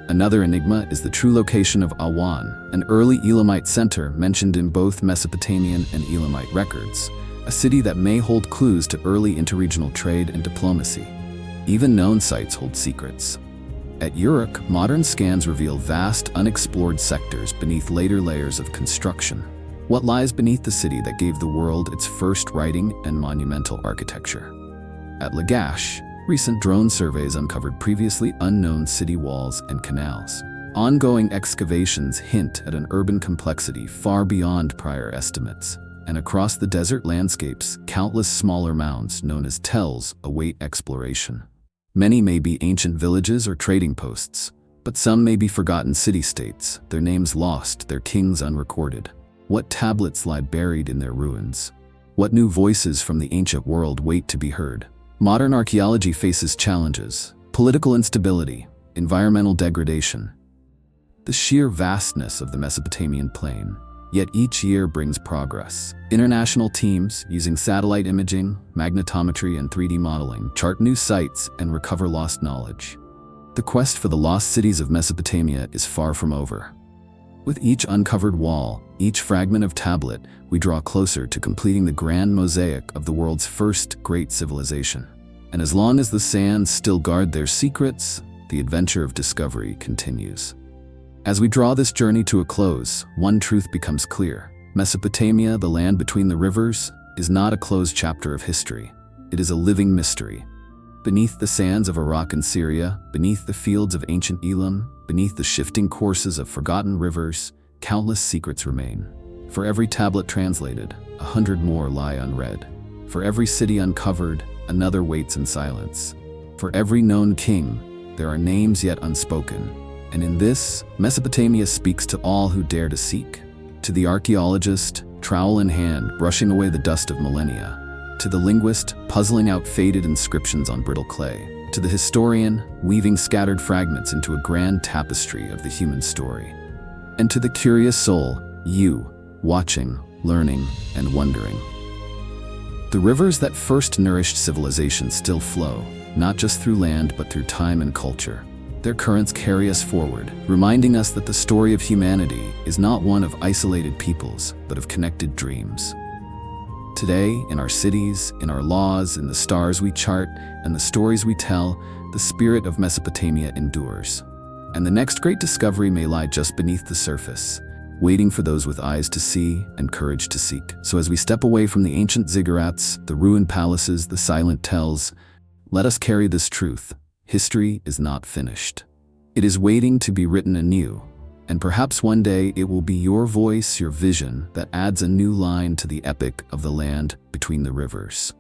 Another enigma is the true location of Awan, an early Elamite center mentioned in both Mesopotamian and Elamite records, a city that may hold clues to early interregional trade and diplomacy. Even known sites hold secrets. At Uruk, modern scans reveal vast, unexplored sectors beneath later layers of construction. What lies beneath the city that gave the world its first writing and monumental architecture? At Lagash, recent drone surveys uncovered previously unknown city walls and canals. Ongoing excavations hint at an urban complexity far beyond prior estimates. And across the desert landscapes, countless smaller mounds known as tells await exploration. Many may be ancient villages or trading posts, but some may be forgotten city-states, their names lost, their kings unrecorded. What tablets lie buried in their ruins? What new voices from the ancient world wait to be heard? Modern archaeology faces challenges: political instability, environmental degradation, the sheer vastness of the Mesopotamian plain. Yet each year brings progress. International teams, using satellite imaging, magnetometry, and 3D modeling, chart new sites and recover lost knowledge. The quest for the lost cities of Mesopotamia is far from over. With each uncovered wall, each fragment of tablet, we draw closer to completing the grand mosaic of the world's first great civilization. And as long as the sands still guard their secrets, the adventure of discovery continues. As we draw this journey to a close, one truth becomes clear. Mesopotamia, the land between the rivers, is not a closed chapter of history. It is a living mystery. Beneath the sands of Iraq and Syria, beneath the fields of ancient Elam, beneath the shifting courses of forgotten rivers, countless secrets remain. For every tablet translated, 100 more lie unread. For every city uncovered, another waits in silence. For every known king, there are names yet unspoken. And in this, Mesopotamia speaks to all who dare to seek. To the archaeologist, trowel in hand, brushing away the dust of millennia. To the linguist, puzzling out faded inscriptions on brittle clay. To the historian, weaving scattered fragments into a grand tapestry of the human story. And to the curious soul, you, watching, learning, and wondering. The rivers that first nourished civilization still flow, not just through land but through time and culture. Their currents carry us forward, reminding us that the story of humanity is not one of isolated peoples, but of connected dreams. Today, in our cities, in our laws, in the stars we chart, and the stories we tell, the spirit of Mesopotamia endures. And the next great discovery may lie just beneath the surface, waiting for those with eyes to see and courage to seek. So as we step away from the ancient ziggurats, the ruined palaces, the silent tells, let us carry this truth. History is not finished. It is waiting to be written anew. And perhaps one day it will be your voice, your vision, that adds a new line to the epic of the land between the rivers.